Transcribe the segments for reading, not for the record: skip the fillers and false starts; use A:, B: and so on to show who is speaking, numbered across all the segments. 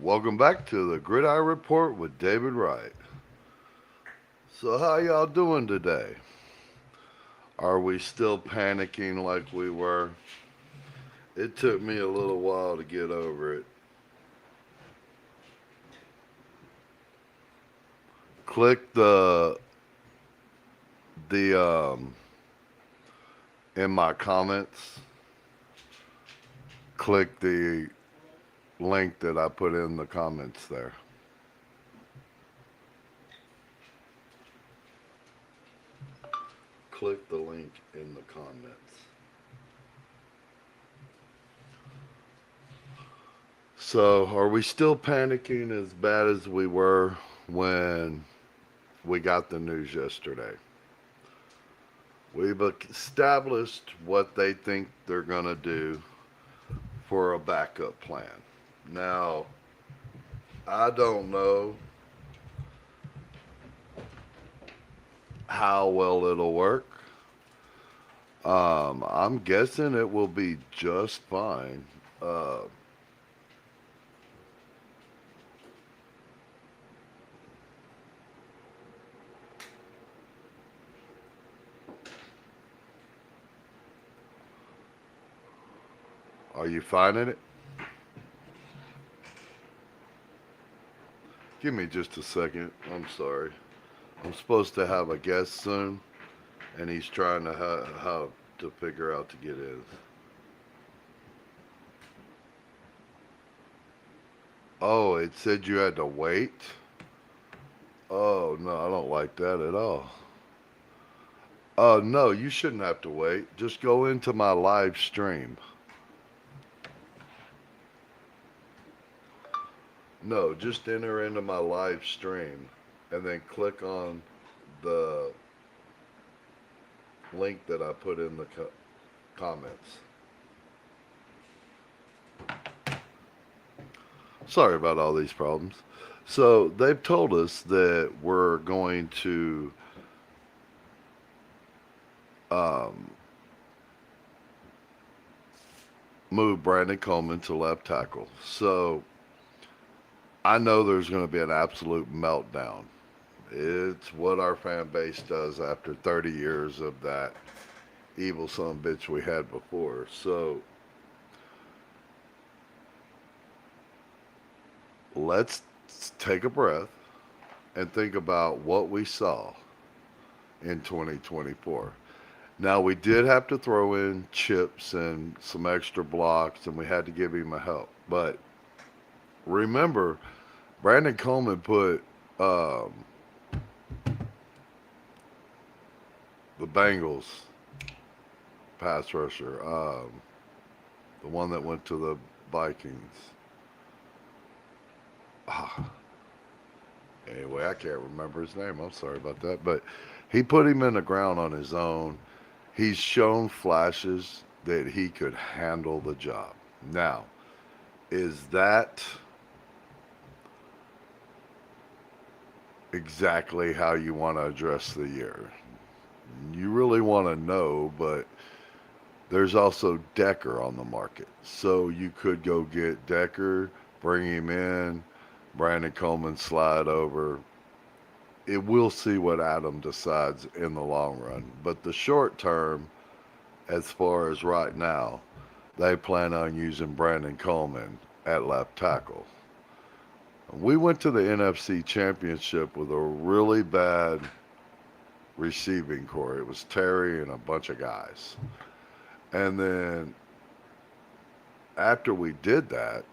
A: Welcome back to the Gridiron Report with David Wright. So, how y'all doing today? Are we still panicking like we were? It took me a little while to get over it. Click the in my comments. Click the link that I put in the comments there. Click the link in the comments. So, are we still panicking as bad as we were when we got the news yesterday? We've established what they think they're going to do for a backup plan. Now, I don't know how well it'll work. I'm guessing it will be just fine. Uh, are you finding it? Give me just a second. I'm sorry. I'm supposed to have a guest soon, and he's trying to how to figure out to get in. Oh, it said you had to wait. Oh no, I don't like that at all. No, you shouldn't have to wait. Just go into my live stream. No, just enter into my live stream and then click on the link that I put in the comments. Sorry about all these problems. So they've told us that we're going to um, move Brandon Coleman to left tackle. So I know there's going to be an absolute meltdown. It's what our fan base does after 30 years of that evil son of a bitch we had before. So let's take a breath and think about what we saw in 2024. Now, we did have to throw in chips and some extra blocks, and we had to give him a help. But remember, Brandon Coleman put the Bengals pass rusher, the one that went to the Vikings. Ah, anyway, I can't remember his name. I'm sorry about that. But he put him in the ground on his own. He's shown flashes that he could handle the job. Now, is that exactly how you want to address the year? You really want to know, but there's also Decker on the market. So you could go get Decker, bring him in, Brandon Coleman slide over. It will see what Adam decides in the long run. But the short term, as far as right now, they plan on using Brandon Coleman at left tackle. We went to the NFC Championship with a really bad receiving core. It was Terry and a bunch of guys. And then after we did that,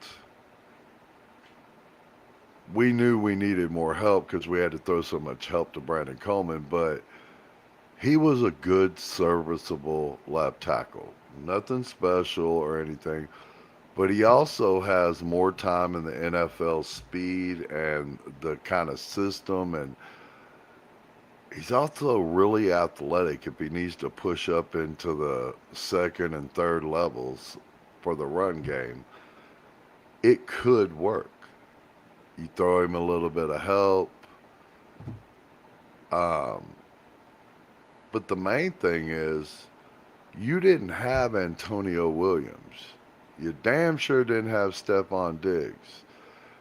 A: we knew we needed more help because we had to throw so much help to Brandon Coleman, but he was a good, serviceable left tackle. Nothing special or anything, but he also has more time in the NFL speed and the kind of system, and he's also really athletic if he needs to push up into the second and third levels for the run game. It could work. You throw him a little bit of help. Um, but the main thing is you didn't have Antonio Williams. You damn sure didn't have Stephon Diggs.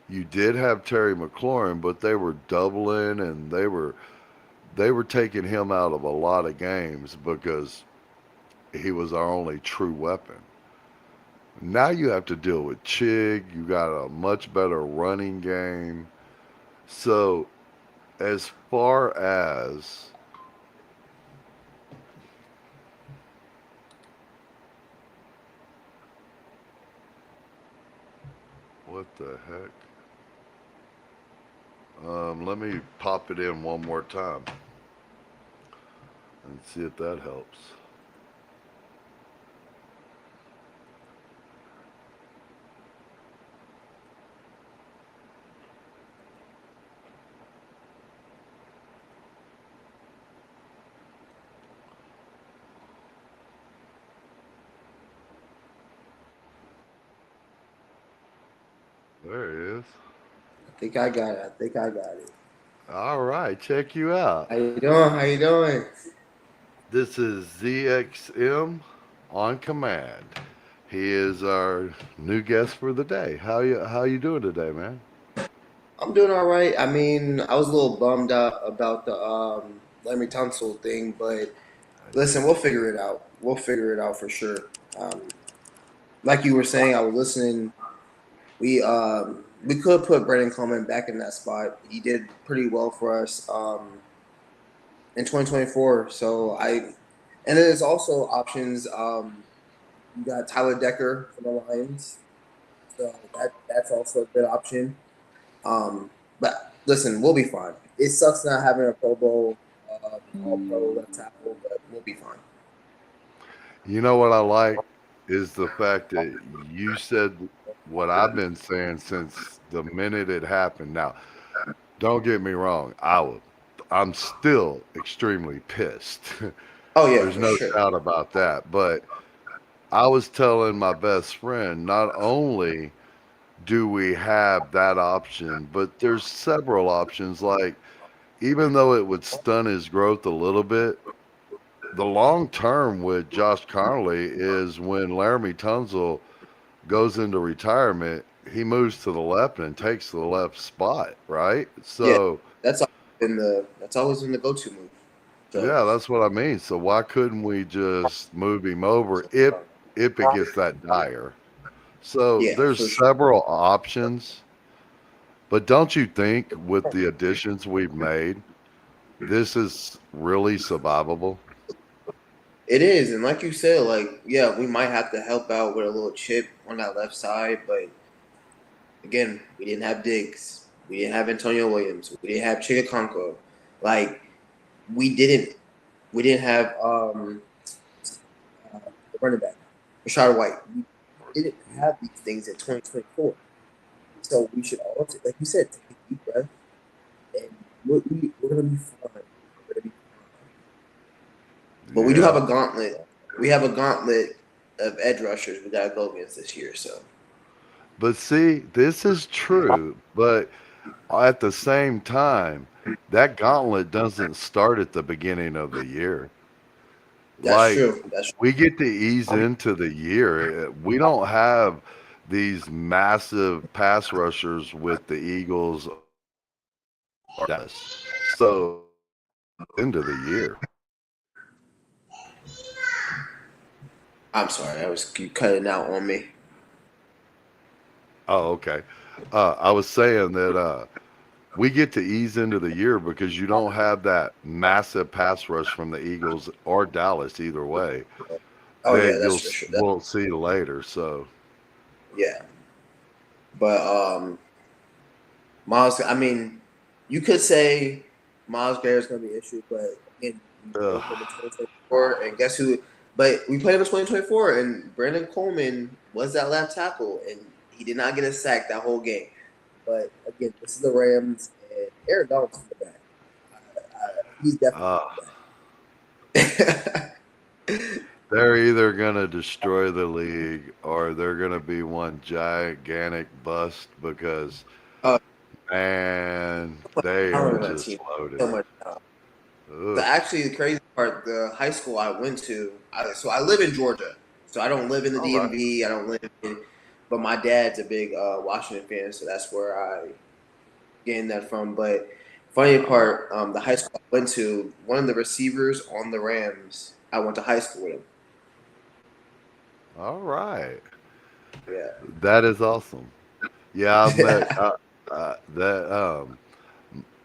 A: You did have Terry McLaurin, but they were doubling and they were taking him out of a lot of games because he was our only true weapon. Now you have to deal with Chig. You got a much better running game. So as far as what the heck? Let me pop it in one more time and see if that helps. There it is.
B: I think I got it. I think I got it.
A: All right, check you out.
B: How you doing? How you doing?
A: This is ZXM on command. He is our new guest for the day. How you doing today, man?
B: I'm doing all right. I mean, I was a little bummed out about the Larry Tunsil thing, but listen, we'll figure it out. We'll figure it out for sure. Um, like you were saying, I was listening. We could put Brandon Coleman back in that spot. He did pretty well for us in 2024. And then there's also options. You got Tyler Decker from the Lions, so that's also a good option. But listen, we'll be fine. It sucks not having a Pro Bowl, All Pro left tackle, but we'll be fine.
A: You know what I like is the fact that you said what I've been saying since the minute it happened. Now, don't get me wrong. I'm still extremely pissed.
B: Oh yeah,
A: There's
B: for
A: no
B: sure.
A: doubt about that. But I was telling my best friend, not only do we have that option, but there's several options. Like, even though it would stun his growth a little bit, the long term with Josh Connolly is when Laramie Tunzel goes into retirement, he moves to the left and takes the left spot, right?
B: Yeah,
A: So,
B: that's always been the go-to move. So
A: yeah, that's what I mean. So why couldn't we just move him over if it gets that dire? So
B: yeah,
A: there's
B: for sure.
A: several options, but don't you think with the additions we've made, this is really survivable?
B: It is, and like you said, like yeah, we might have to help out with a little chip on that left side, but again, we didn't have Diggs, we didn't have Antonio Williams, we didn't have Chigakonko, like we didn't we didn't have the running back, Rashad White. We didn't have these things in 2024. So we should all, like you said, take a deep breath, and we're going to be fine. We're going to be fine. But we do have
A: Yeah.
B: a gauntlet. We have a gauntlet of edge rushers we got to go against this year. So,
A: But see, this is true, but at the same time, that gauntlet doesn't start at the beginning of the year.
B: that's
A: Like,
B: true. That's
A: we get to ease into the year. We don't have these massive pass rushers with the Eagles or Dallas. So into the year.
B: I'm sorry. I was you cutting out on me.
A: Oh, okay. I was saying that we get to ease into the year because you don't have that massive pass rush from the Eagles or Dallas either way
B: Oh, yeah,
A: that
B: that's for sure.
A: we'll see later. So
B: Yeah. But Miles, I mean, you could say Miles Garrett's going to be an issue, but again, we played him in
A: ugh,
B: 2024, and guess who? But we played him in 2024, and Brandon Coleman was that left tackle, and he did not get a sack that whole game. But again, this is the Rams, and Aaron Donald's in the back. He's definitely
A: uh,
B: in the back.
A: they're either gonna destroy the league or they're gonna be one gigantic bust because
B: uh,
A: man, they
B: talent
A: are
B: on that
A: just
B: team,
A: loaded.
B: so much talent. So
A: Ugh.
B: actually, the crazy part, the high school I went to, so I live in Georgia. So I don't live in the
A: All right.
B: DMV. I don't live in. but my dad's a big Washington fan, so that's where I gained that from. But funny part, the high school I went to, one of the receivers on the Rams, I went to high school with him.
A: All right.
B: Yeah.
A: That is awesome. Yeah, I've met that.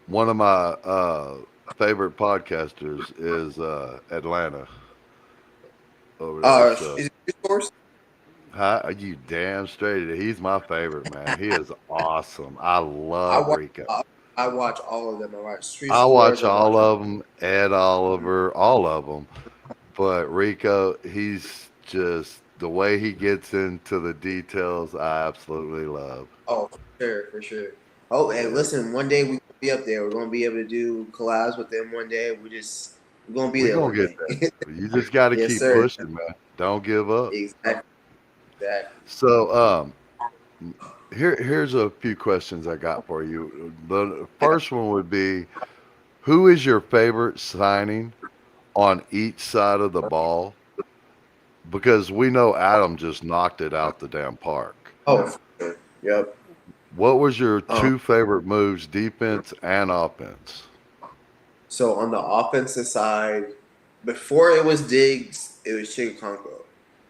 A: One of my favorite podcasters is Atlanta over there. So,
B: Is it your source?
A: hi, you damn straight. He's my favorite man. He is awesome. I
B: I
A: love
B: watch.
A: Rico.
B: I watch all of them. I watch Street
A: I
B: Sports.
A: watch
B: I watch.
A: all of them. Ed Oliver, all of them. But Rico, he's just the way he gets into the details. I absolutely love.
B: Oh, for sure, for sure. Oh, and
A: Yeah,
B: listen, one day we're gonna be up there. We're gonna be able to do collabs with them one day. We're gonna be
A: we're
B: there
A: gonna
B: one
A: get
B: day.
A: there. You just got to
B: Yes,
A: keep
B: sir.
A: pushing, man. Don't give up.
B: Exactly. Exactly.
A: So, here's a few questions I got for you. The first one would be, who is your favorite signing on each side of the ball? Because we know Adam just knocked it out the damn park.
B: Oh, for sure. Yep.
A: What was your
B: Um,
A: two favorite moves, defense and offense?
B: so on the offensive side, before it was Diggs, it was Chigakonko.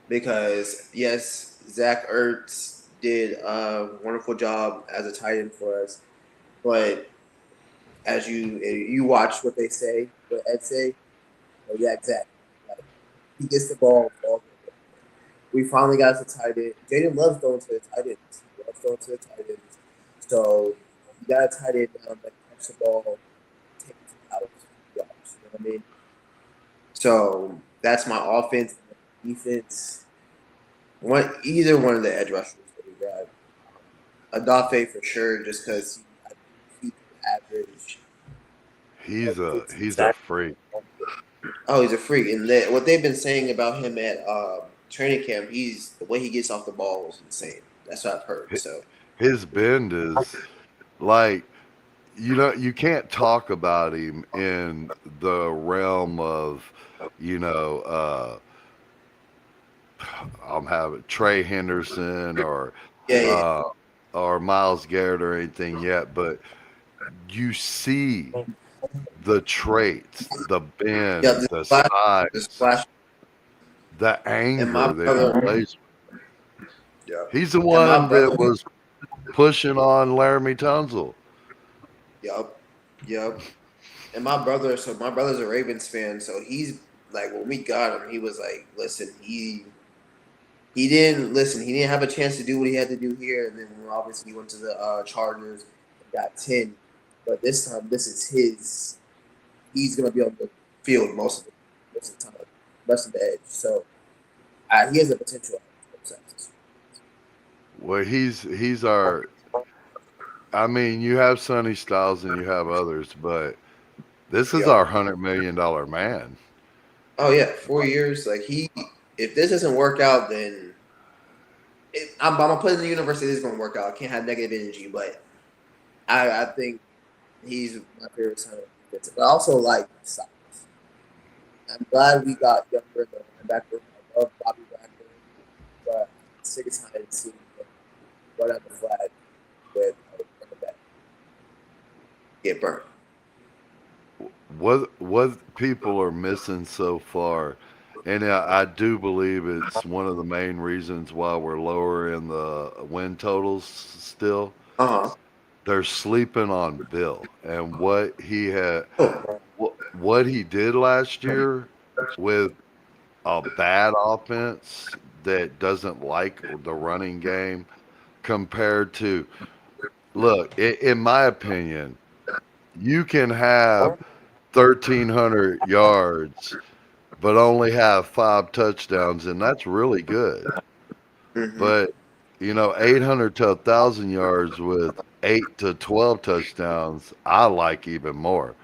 B: Because yes, Zach Ertz did a wonderful job as a tight end for us. But as you watch what they say, what Ed say, oh, yeah, exactly. Like, he gets the ball. We finally got us a tight end. Jaden loves throwing to the tight ends. He loves throwing to the tight ends. So you got a tight end now that catch the ball, take it to the house, yards. You know what I mean? So that's my offense. Defense. Either one of the edge rushers that we got. Adafe for sure, just because he average.
A: He's
B: Like
A: a
B: 15
A: he's a
B: sacks.
A: freak.
B: Oh, he's a freak. And what they've been saying about him at training camp, he's the way he gets off the ball is insane. That's what I've heard. So
A: His bend is like, you can't talk about him in the realm of, you know, I'm having Trey Henderson
B: yeah, yeah,
A: uh, or Miles Garrett or anything yet, but you see the traits, the
B: yeah.
A: bend, the
B: The
A: size,
B: splash,
A: the
B: and my
A: anger that he
B: brother.
A: plays.
B: Yeah,
A: He's the
B: and my
A: one that
B: brother.
A: was pushing on Laramie Tunsil.
B: Yup, yup. And my brother. So my brother's a Ravens fan. So he's like, when we got him, he was like, listen, he didn't listen. He didn't have a chance to do what he had to do here, and then obviously he went to the Chargers and got 10. But this time, this is his. He's gonna be on the field most of the time, rest of the edge. So he has a potential.
A: Well, he's our. I mean, you have Sonny Styles and you have others, but this is
B: Yep.
A: our $100 million man.
B: Oh yeah, 4 years. Like if this doesn't work out, then I'm gonna put it in the universe. It is gonna work out. I can't have negative energy, but I think he's my favorite son of defense. But I also like size. I'm glad we got younger in the linebacker. I love Bobby Wagner, but I'm sick of tired of seeing him run out the flag with a running back get burnt.
A: What people are missing so far, and I do believe it's one of the main reasons why we're lower in the win totals still.
B: Uh
A: They're sleeping on Bill and
B: huh.
A: what he did last year with a bad offense that doesn't like the running game compared to, look, in my opinion, you can have 1,300 yards but only have 5 touchdowns, and that's really good.
B: Mm-hmm.
A: But 800 to 1,000 yards with 8 to 12 touchdowns, I like even more.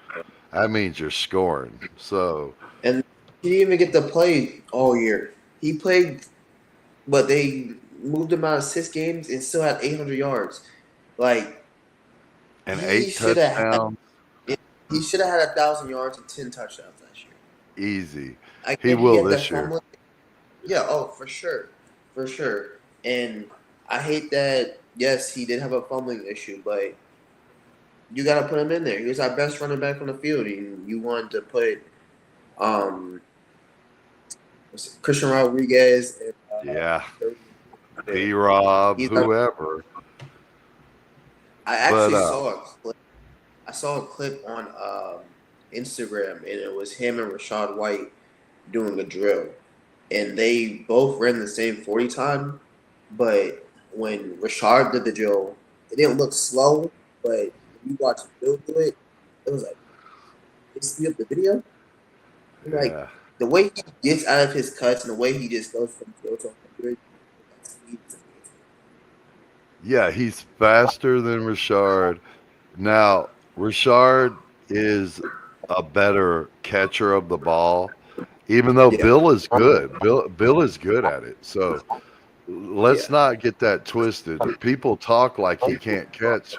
A: That means you're scoring. So,
B: And he didn't even get to play all year. He played, but they moved him out of 6 games and still had 800 yards. Like
A: and
B: he
A: eight
B: should have had,
A: touchdowns,
B: he should have had 1,000 yards and 10 touchdowns last year.
A: easy.
B: I
A: He
B: get he
A: will
B: had that
A: this year.
B: fumbling. Yeah, oh for sure, for sure. And I hate that. Yes, he did have a fumbling issue, but you got to put him in there. He was our best running back on the field, and you wanted to put um, Christian Rodriguez and
A: Yeah,
B: there.
A: B Rob,
B: He's our,
A: whoever.
B: I
A: But
B: actually saw a clip. I saw a clip on Instagram, and it was him and Rashad White doing a drill, and they both ran the same 40 time. But when Rashad did the drill, it didn't look slow. But when you watch Bill do it, it was like they speed up the video. And like
A: yeah,
B: the way he gets out of his cuts and the way he just goes from 0 to 100, that speed is amazing.
A: yeah, he's faster than Richard. Now, Richard is a better catcher of the ball, even though
B: Yeah,
A: Bill is good. Bill is good at it. So let's
B: yeah.
A: not get that twisted. People talk like he can't catch,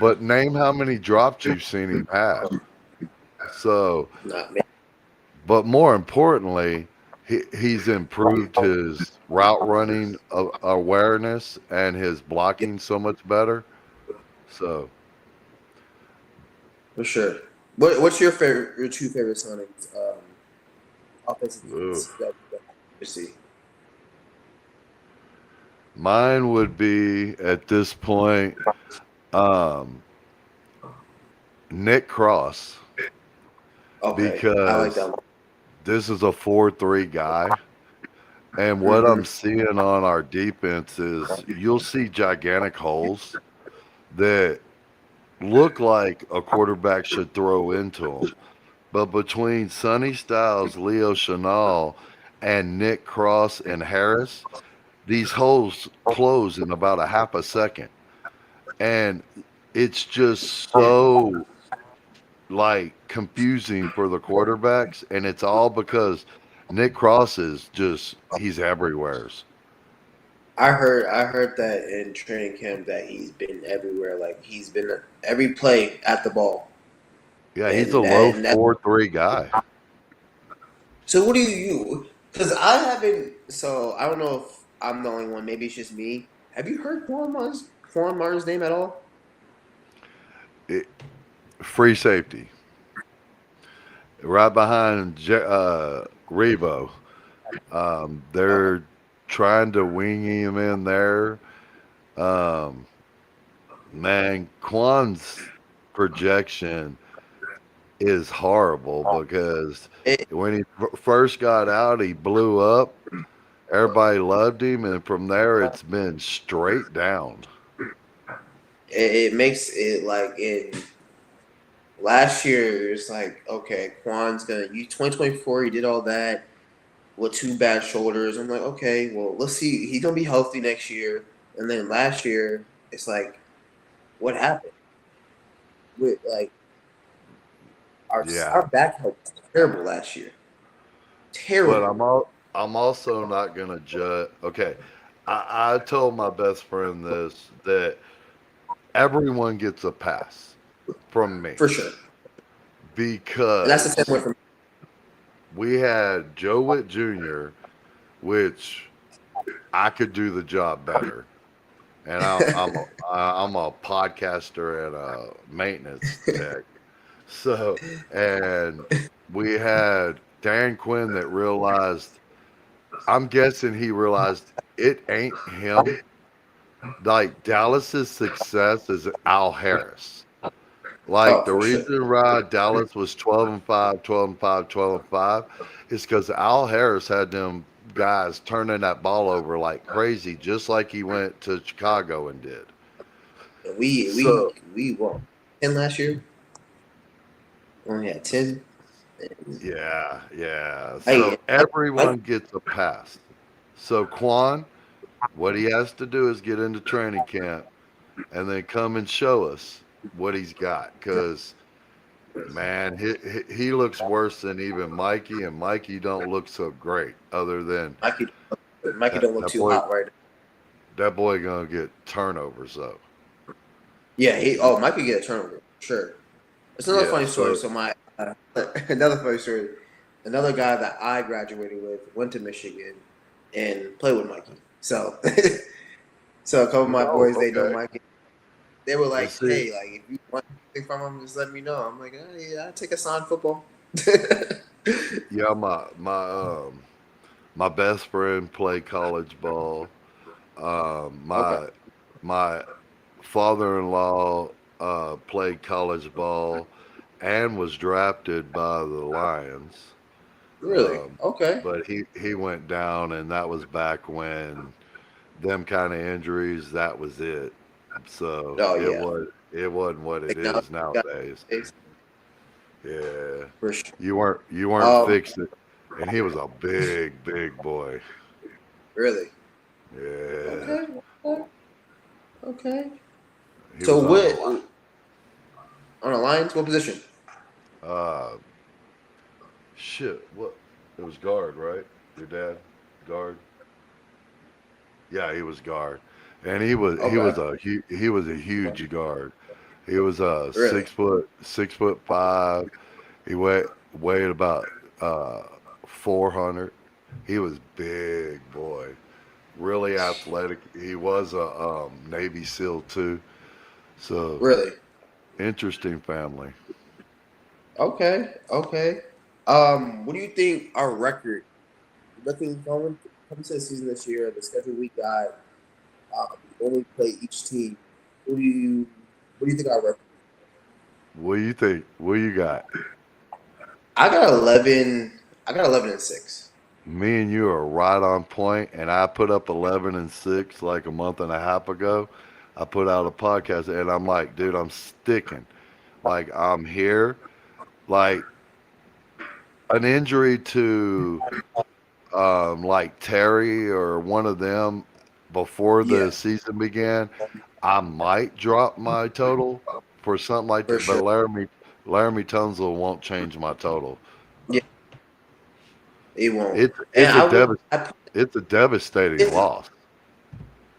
A: but name how many drops you've seen him have. So,
B: Nah, man.
A: but more importantly, he's improved his route running awareness and his
B: Yeah,
A: blocking so much better. So,
B: for sure. What's your favorite? Your two favorite signings? Offensive
A: ooh.
B: defense. That you see.
A: Mine would be at this point um, Nick Cross
B: Okay, I like that
A: because
B: one.
A: this is a 4-3 guy. And what
B: Hmm.
A: I'm seeing on our defense is you'll see gigantic holes that look like a quarterback should throw into them. But between Sonny Styles, Leo Chenal, and Nick Cross and Harris, these holes close in about a half a second. And it's just so like confusing for the quarterbacks, and it's all because Nick Cross is just he's everywheres.
B: I heard that in training camp that he's been everywhere. Like he's been every play at the ball,
A: Yeah, he's a
B: and
A: low
B: that and that.
A: 4-3 guy.
B: So what do you? Because I haven't. So I don't know if I'm the only one. Maybe it's just me. Have you heard Quan Martin's name at all?
A: It, free safety, right behind Revo. They're trying to wing him in there. Um, man, Quan's projection is horrible because
B: It,
A: when he first got out, he blew up. Everybody loved him, and from there, it's been straight down.
B: it makes it like in last year. It's like okay, Quan's gonna you 2024. He did all that with two bad shoulders. I'm like okay, well let's see. He's gonna be healthy next year. And then last year, it's like what happened with like our
A: Yeah,
B: our back help was terrible last year.
A: but
B: Terrible.
A: I'm also not gonna judge. Okay, I told my best friend this that everyone gets a pass from me
B: For sure. And that's the same way
A: because
B: for me.
A: we had Joe Witt Jr., which I could do the job better, and I'm a podcaster and a maintenance tech. So, and we had Dan Quinn that realized. I'm guessing he realized it ain't him. Like Dallas's success is Al Harris. Like
B: Oh,
A: the
B: for sure.
A: reason why Dallas was 12-5, 12-5, 12-5 is because Al Harris had them guys turning that ball over like crazy, just like he went to Chicago and did.
B: And we we
A: So
B: we won 10 last year. Only had 10. And,
A: yeah, yeah.
B: hey,
A: So
B: like
A: everyone gets a pass. So Quan, what he has to do is get into training camp and then come and show us what he's got. Because man, he looks worse than even Mikey, and Mikey don't look so great. Other than
B: Mikey, Mikey
A: that,
B: don't look
A: that
B: too
A: boy,
B: hot right now.
A: that boy gonna get turnovers though.
B: Yeah, Mikey get a turnover. Sure. It's another
A: Yeah.
B: funny story.
A: So
B: So my another funny story. Another guy that I graduated with went to Michigan and played with Mikey. So So a couple of my
A: Oh,
B: boys, they know
A: okay.
B: my game. They were
A: And
B: like,
A: see,
B: "Hey, like if you want anything from them, just let me know." I'm like, "Oh, yeah, I take a signed football."
A: yeah, my best friend played college ball.
B: Okay,
A: My father-in-law played college ball and was drafted by the Lions.
B: really?
A: Um,
B: Okay.
A: but he went down, and that was back when them kind of injuries. That was it. So
B: Oh yeah.
A: it wasn't what it
B: Like now,
A: is nowadays. Yeah,
B: for sure.
A: you weren't
B: Um,
A: fixed it, and he was a big boy.
B: really?
A: Yeah,
B: Okay. Okay. Okay.
A: he
B: So
A: was on the
B: what
A: line.
B: on the Lions? What position?
A: Uh, shit, what? It was guard, right? Your dad, guard. Yeah, he was guard, and
B: Okay.
A: he was a huge guard. He was
B: Really?
A: 6'5". He weighed about uh 400. He was big boy, really athletic. He was a Navy SEAL too. So
B: Really?
A: interesting family.
B: Okay. Okay. What do you think our record looking coming to the season this year? The schedule we got. When we play each team, who do you what do you think our record?
A: What do you think? What you got?
B: I got 11. I got 11-6.
A: Me and you are right on point, and I put up 11-6 like a month and a half ago. I put out a podcast, and I'm like, dude, I'm sticking. Like I'm here. Like an injury to like Terry or one of them before the
B: Yeah,
A: season began, I might drop my total for something like
B: for
A: that. But
B: sure.
A: Laramie Tunzel won't change my total.
B: Yeah, he won't.
A: It's
B: And
A: it's a
B: I would.
A: devas
B: I put
A: it's a devastating
B: it's
A: loss.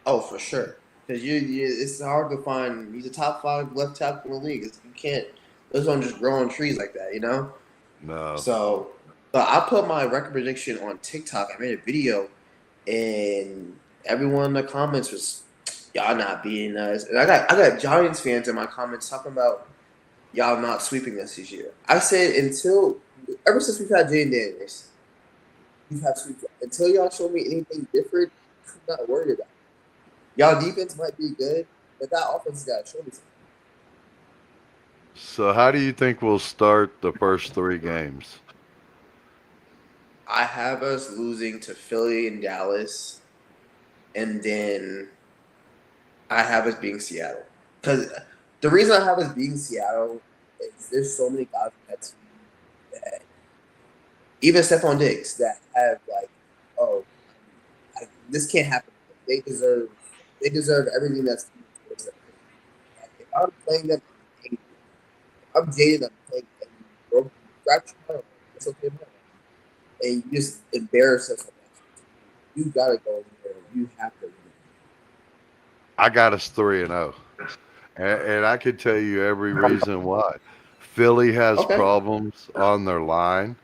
B: oh for sure because it's hard to find. He's a top five left tackle in the league. You can't. Those don't just grow on trees like that, you know.
A: No.
B: So, but I put my record prediction on TikTok. I made a video, and everyone in the comments was y'all not beating us. And I got Giants fans in my comments talking about y'all not sweeping us this year. I said ever since we've had Jay Daniels, we've had sweep. Until y'all show me anything different, I'm not worried about it. Y'all defense might be good, but that offense has got to show me something.
A: So how do you think we'll start the first three games?
B: I have us losing to Philly and Dallas, and then I have us being Seattle. Because the reason I have us being Seattle is there's so many guys on that team that even Stephon Diggs that have like, oh, this can't happen. They deserve they deserve everything that's coming towards them. Like, if I'm playing them, I'm angry. If I'm jaded, I'm playing and you broke fracture my arm. It's okay, man. And you just embarrass us on that. You gotta go in there. You have to win.
A: I got us 3-0. And I could tell you every reason why. Philly has
B: Okay.
A: problems on their line.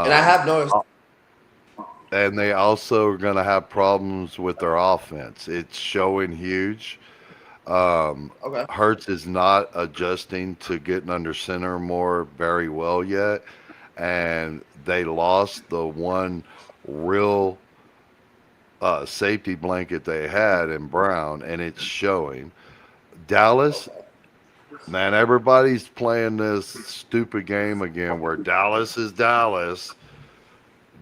B: And I
A: Um,
B: have noticed.
A: and they also are going to have problems with their offense. It's showing huge. Um,
B: Okay.
A: Hertz is not adjusting to getting under center more very well yet. And they lost the one real safety blanket they had in Brown, and it's showing. Dallas,
B: Okay.
A: man, everybody's playing this stupid game again where Dallas is Dallas.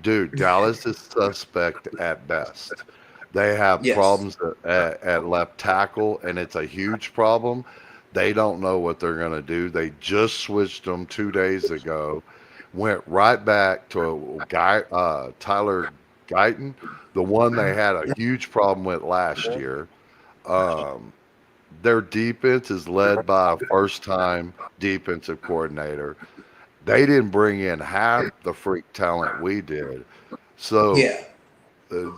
A: Dude, Dallas is suspect at best. They have
B: Yes.
A: problems at left tackle, and it's a huge problem. They don't know what they're going to do. They just switched them 2 days ago, went right back to a guy, Tyler Guyton, the one they had a huge problem with last year. Um, their defense is led by a first time defensive coordinator. They didn't bring in half the freak talent we did. So
B: Yeah.
A: uh,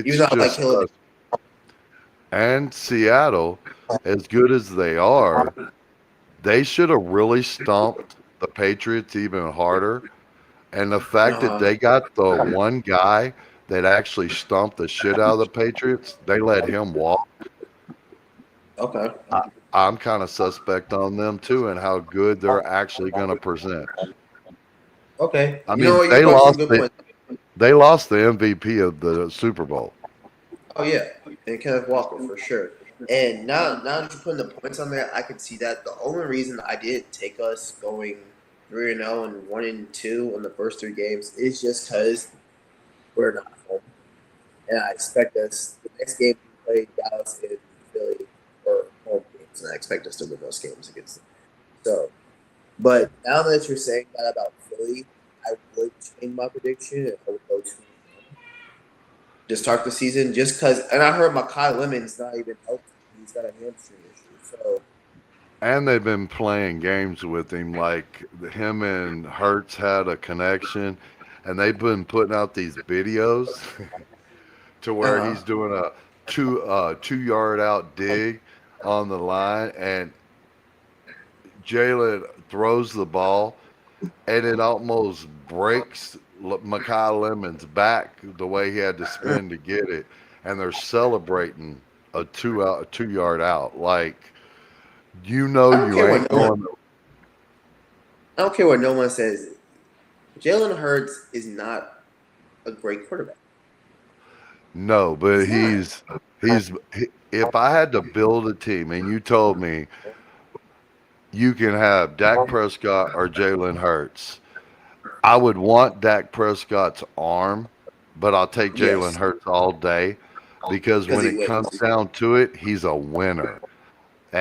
B: Even
A: it's
B: though I like
A: just
B: killing it.
A: and Seattle, as good as they are, they should have really stomped the Patriots even harder. And the fact that
B: Uh,
A: they got the one guy that actually stomped the shit out of the Patriots, they let him walk.
B: Okay.
A: I, I'm kind of suspect on them too and how good they're actually going to present.
B: Okay.
A: I
B: You know
A: mean,
B: what? You brought some good points.
A: they lost the MVP of the Super Bowl.
B: Oh yeah, and Kenneth Walker for sure. And now that you're putting the points on there, I can see that. The only reason I didn't take us going 3-0 and 1-2 on the first three games is just because we're not home, and I expect us the next game we play Dallas and Philly or home games, and I expect us to win those games against them. So, but now that you're saying that about Philly, I would change my prediction and I would go to to start the season just because. And I heard Makai Lemon's not even healthy; he's got a hamstring issue. So
A: And they've been playing games with him, like him and Hertz had a connection, and they've been putting out these videos to where
B: uh
A: he's doing a 2 yard out dig on the line, and Jalen throws the ball, and it almost breaks Makai Lemon's back the way he had to spin to get it, and they're celebrating a 2 yard out. Like
B: I don't
A: you
B: care
A: ain't
B: what no one.
A: going.
B: I don't care what no one says. Jalen Hurts is not a great quarterback.
A: No, but
B: He's not.
A: if I had to build a team and you told me you can have Dak Prescott or Jalen Hurts, I would want Dak Prescott's arm, but I'll take Jalen
B: Yes,
A: Hurts all day because
B: because
A: when
B: he
A: it comes
B: wins.
A: down to it, he's a winner.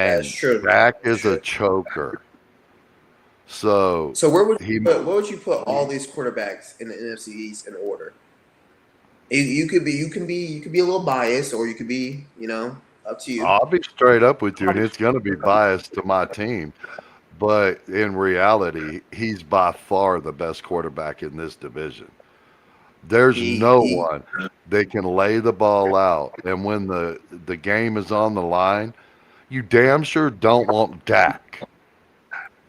B: That's
A: And
B: true.
A: Dak
B: That's
A: is a
B: true.
A: choker. So
B: So
A: he
B: where would you put all these quarterbacks in the NFC East in order? You could be a little biased, or you could be up to you.
A: I'll be straight up with you, and it's going to be biased to my team. But in reality, he's by far the best quarterback in this division. There's no
B: He
A: one that can lay the ball out. And when the game is on the line, you damn sure don't want Dak.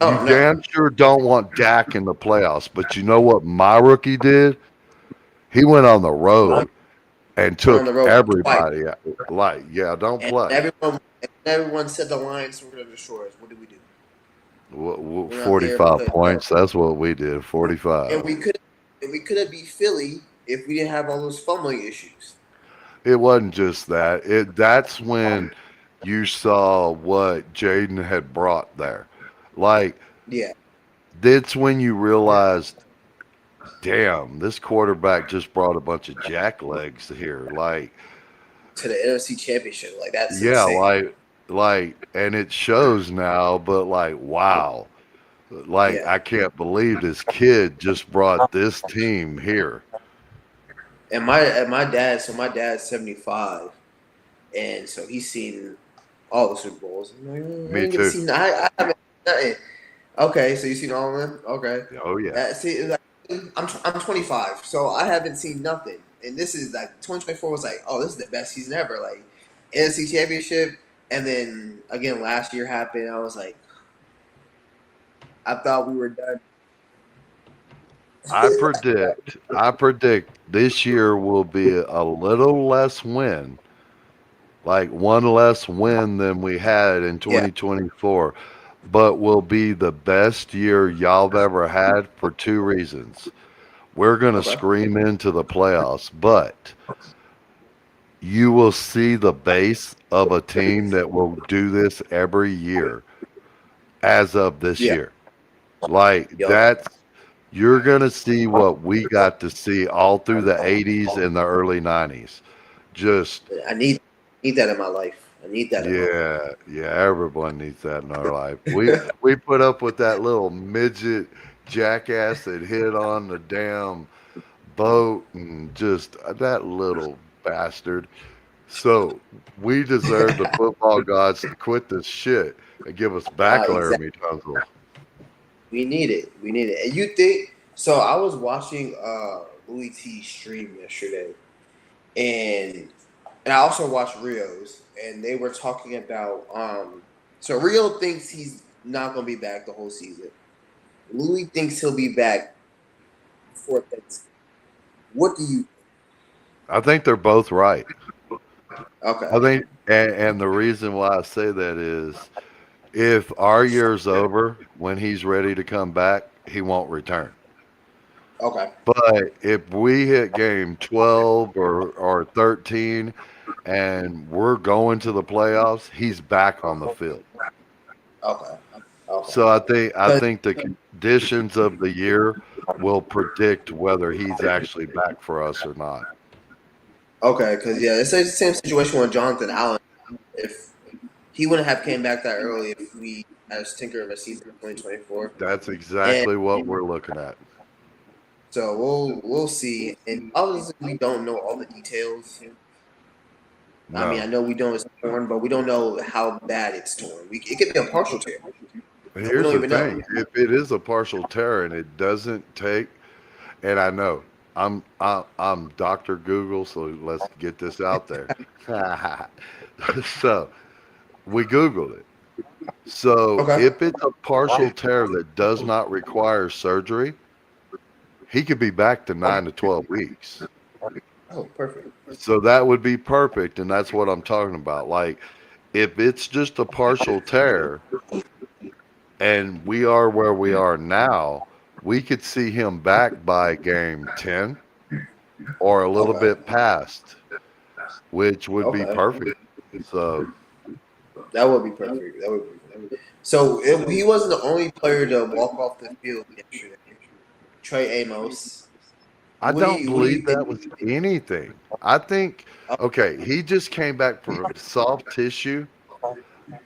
A: You
B: oh no,
A: damn sure don't want Dak in the playoffs. But you know what my rookie did? He went on the
B: went
A: road and
B: on the
A: took
B: road twice,
A: everybody out. Like, yeah, don't
B: and
A: play.
B: everyone said the Lions were going to destroy us. What did we do? Went out there and
A: 45
B: put up,
A: points. That's what we did.
B: and
A: 45.
B: we could have beat Philly if we didn't have all those fumbling issues.
A: It wasn't just that. That's when you saw what Jaden had brought there. Like
B: Yeah,
A: that's when you realized, damn, this quarterback just brought a bunch of jacklegs here. Like,
B: to the NFC Championship, like that's
A: yeah,
B: insane.
A: and it shows now, but like, wow. Like,
B: Yeah,
A: I can't believe this kid just brought this team here.
B: and my dad, so my dad's 75, and so he's seen all the Super Bowls. I'm like, I
A: Me
B: didn't get to
A: too.
B: see. I haven't nothing. Okay, so you've seen all of them. Okay,
A: Oh yeah.
B: see, like, I'm 25, so I haven't seen nothing. And this is like 2024 was like, oh, this is the best season ever. Like NFC Championship, and then again last year happened. I was like, I thought we were done.
A: I predict this year will be a little less win, like one less win than we had in
B: Yeah.
A: 2024, but will be the best year y'all have ever had for two reasons. We're going to
B: Okay.
A: scream into the playoffs, but you will see the base of a team that will do this every year as of this
B: Yeah.
A: year. Like
B: Yup.
A: you're going to see what we got to see all through the 80s and the early 90s. Just
B: I need that in my life. I need that in my life.
A: yeah, everyone needs that in our life. We put up with that little midget jackass that hit on the damn boat and just that little bastard. So we deserve the football gods to quit this shit and give us back
B: Exactly.
A: Laramie Tunsil.
B: We need it. We need it. And you think so? I was watching Louis T stream yesterday, and I also watched Rio's, and they were talking about so Rio thinks he's not gonna be back the whole season. Louis thinks he'll be back before Thanksgiving. What do you think?
A: I think they're both right. I
B: Okay.
A: think, and the reason why I say that is if our year's over when he's ready to come back, he won't return.
B: Okay.
A: But if we hit game 12 or 13 and we're going to the playoffs, he's back on the field.
B: Okay. Okay.
A: So I
B: 'Cause-
A: think the conditions of the year will predict whether he's actually back for us or not.
B: okay. Because yeah, it's the same situation with Jonathan Allen. If he wouldn't have came back that early if we had a stinker of a season in 2024.
A: That's
B: And
A: exactly what we're looking at.
B: so we'll see. And obviously we don't know all the details. I mean, I
A: No.
B: know we know it's torn, but we don't know how bad it's torn. It could be a partial tear. We
A: Here's
B: don't
A: the
B: even know.
A: thing. If it is a partial tear and it doesn't take, and I know I'm Dr. Google, so let's get this out there. So we Googled it. So
B: Okay.
A: if it's a partial tear that does not require surgery, he could be back to 9 to 12 weeks.
B: Oh, perfect.
A: So that would be perfect, and that's what I'm talking about. Like if it's just a partial tear and we are where we are now, we could see him back by game 10 or a little
B: Okay.
A: bit past, which would be
B: Okay.
A: perfect. So
B: That would be perfect. That would be perfect. So he wasn't the only player to walk off the field yesterday. Trey Amos.
A: I don't
B: What do
A: believe
B: you think?
A: that was anything. I think, okay, he just came back for soft tissue.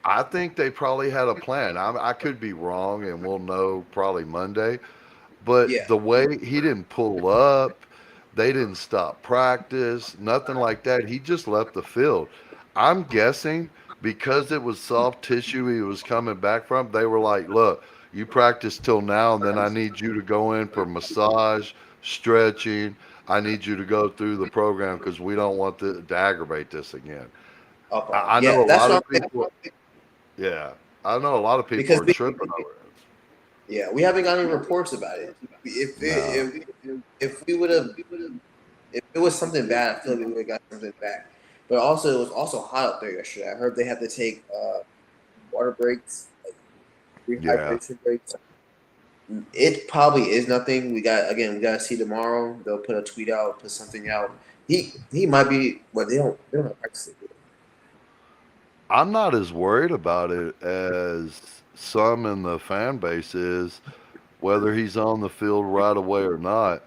A: I think they probably had a plan. I could be wrong, and we'll know probably Monday. But
B: Yeah.
A: the way he didn't pull up, they didn't stop practice, nothing like that. He just left the field. I'm guessing because it was soft tissue he was coming back from, they were like, look, you practice till now, and then I need you to go in for massage, stretching. I need you to go through the program because we don't want to aggravate this again.
B: Okay.
A: I know
B: Yeah,
A: a
B: that's
A: lot
B: what
A: of
B: I'm
A: people, yeah, I know a lot of people
B: because
A: are tripping over it.
B: yeah, we haven't got any reports about it.
A: No.
B: If we would have if it was something bad, I feel like we would have got something back. But also, it was also hot up there yesterday. I heard they had to take water breaks, like
A: Yeah.
B: rehydration breaks. It probably is nothing. We got to see tomorrow. They'll put a tweet out, put something out. He might be, but they don't have practice.
A: I'm not as worried about it as some in the fan base is, whether he's on the field right away or not.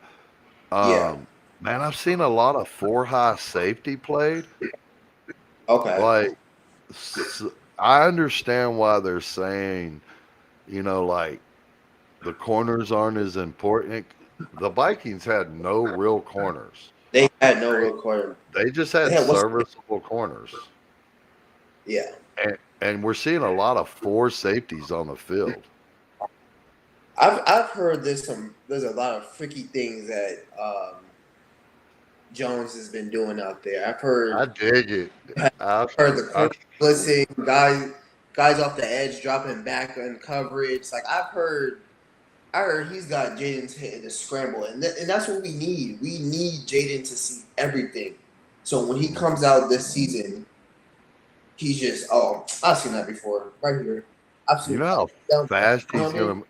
B: Yeah.
A: Um, Man, I've seen a lot of four high safety played.
B: Okay.
A: Like, s- I understand why they're saying, like the corners aren't as important. The Vikings had no real corners.
B: They had no
A: They,
B: real quarter.
A: they just
B: They
A: had
B: had what's
A: serviceable corners.
B: yeah.
A: And we're seeing a lot of four safeties on the field.
B: I've heard there's a lot of freaky things that Jones has been doing out there.
A: I dig it. I,
B: Heard the
A: I
B: corner blitzing, guys off the edge dropping back in coverage. Like I heard he's got Jaden's hitting the scramble, and that's what we need. We need Jaden to see everything. So when he comes out this season, he's just I've seen that before right here. I've
A: You
B: seen
A: know how
B: down
A: fast he's
B: coming.
A: going to.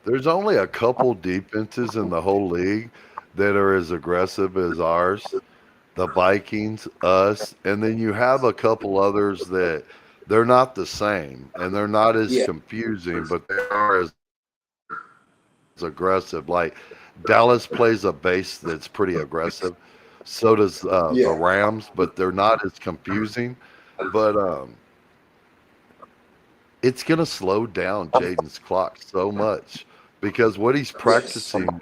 A: There's only a couple defenses in the whole league that are as aggressive as ours. The Vikings, us, and then you have a couple others that they're not the same and they're not as
B: Yeah,
A: confusing, but they are as aggressive. Like Dallas plays a base that's pretty aggressive. So does the
B: yeah,
A: Rams, but they're not as confusing. But it's going to slow down Jaden's clock so much because what he's
B: yes,
A: practicing,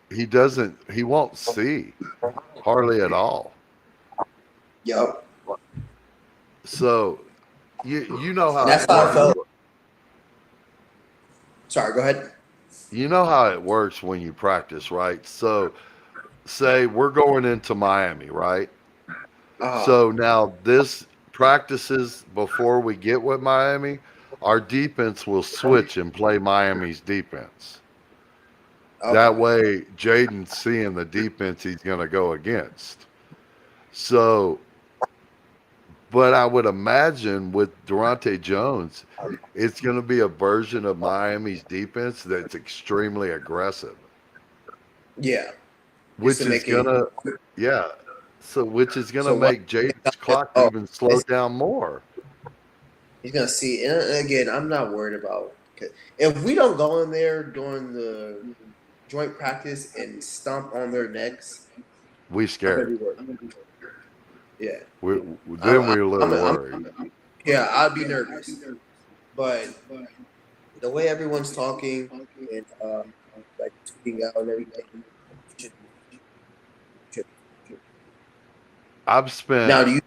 A: he won't see hardly at all.
B: yep.
A: So you know
B: And
A: how
B: that's
A: it
B: how I
A: works.
B: felt. Sorry, go ahead.
A: You know how it works when you practice, right? So say we're going into Miami, right?
B: Uh,
A: So now this practices before we get with Miami, our defense will switch and play Miami's defense. That
B: okay,
A: way, Jaden's seeing the defense he's going to go against. So, but I would imagine with Durante Jones, it's going to be a version of Miami's defense that's extremely aggressive,
B: Yeah, just to
A: which is
B: make
A: going
B: it.
A: to, yeah. So, which is going to
B: So what?
A: make Jaden's
B: It's
A: clock
B: oh,
A: even slow
B: it's,
A: down more.
B: he's gonna see. And again, I'm not worried about. 'Cause if we don't go in there during the joint practice and stomp on their necks,
A: We
B: I'm gonna
A: scared.
B: be worried. Yeah,
A: Then we're a little
B: I'm
A: worried.
B: yeah, I'd be nervous. But the way everyone's talking and like tweeting out and everything, should be, should be.
A: I've spent,
B: Now, do you?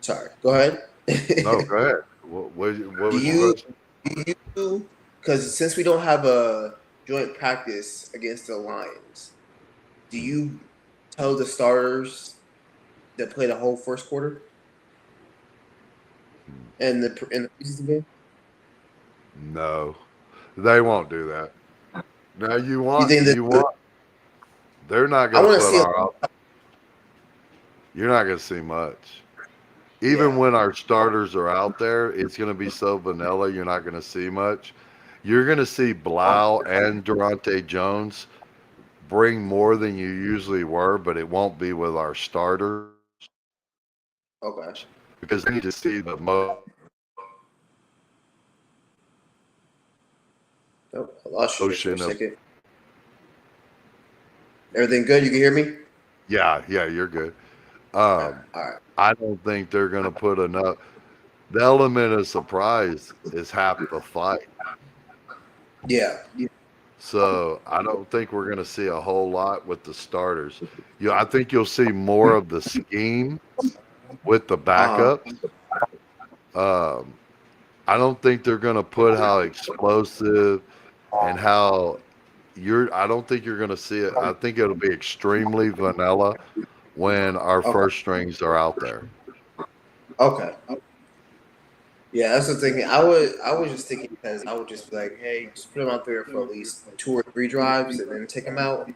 B: Sorry, go ahead.
A: no, go ahead. What
B: do
A: was your
B: you?
A: question?
B: Do you? Because since we don't have a joint practice against the Lions, do you tell the starters that play the whole first quarter in the preseason game?
A: No, they won't do that. Now
B: You think
A: you
B: that?
A: want, they're not
B: I
A: going to
B: want to
A: put
B: see.
A: our, you're not going to see much. Even
B: Yeah.
A: when our starters are out there, it's going to be so vanilla, you're not going to see much. You're going to see Blau and Durante Jones bring more than you usually were, but it won't be with our starters
B: Okay.
A: because they need to see the
B: Oh, I lost you there for a
A: motion of,
B: second. Everything good? You can hear me?
A: yeah, you're good.
B: All right.
A: Um,
B: All right.
A: I don't think they're going to put enough. The element of surprise is half the fight.
B: Yeah.
A: So I don't think we're going to see a whole lot with the starters. I think you'll see more of the scheme with the
B: Uh huh.
A: backups. Um, I don't think they're going to put how explosive and how you're. I don't think you're going to see it. I think it'll be extremely vanilla when our
B: Okay.
A: first strings are out there.
B: Okay. Yeah, that's the thing. I was just thinking because I would just be like, hey, just put him out there for at least 2 or 3 drives and then take him out.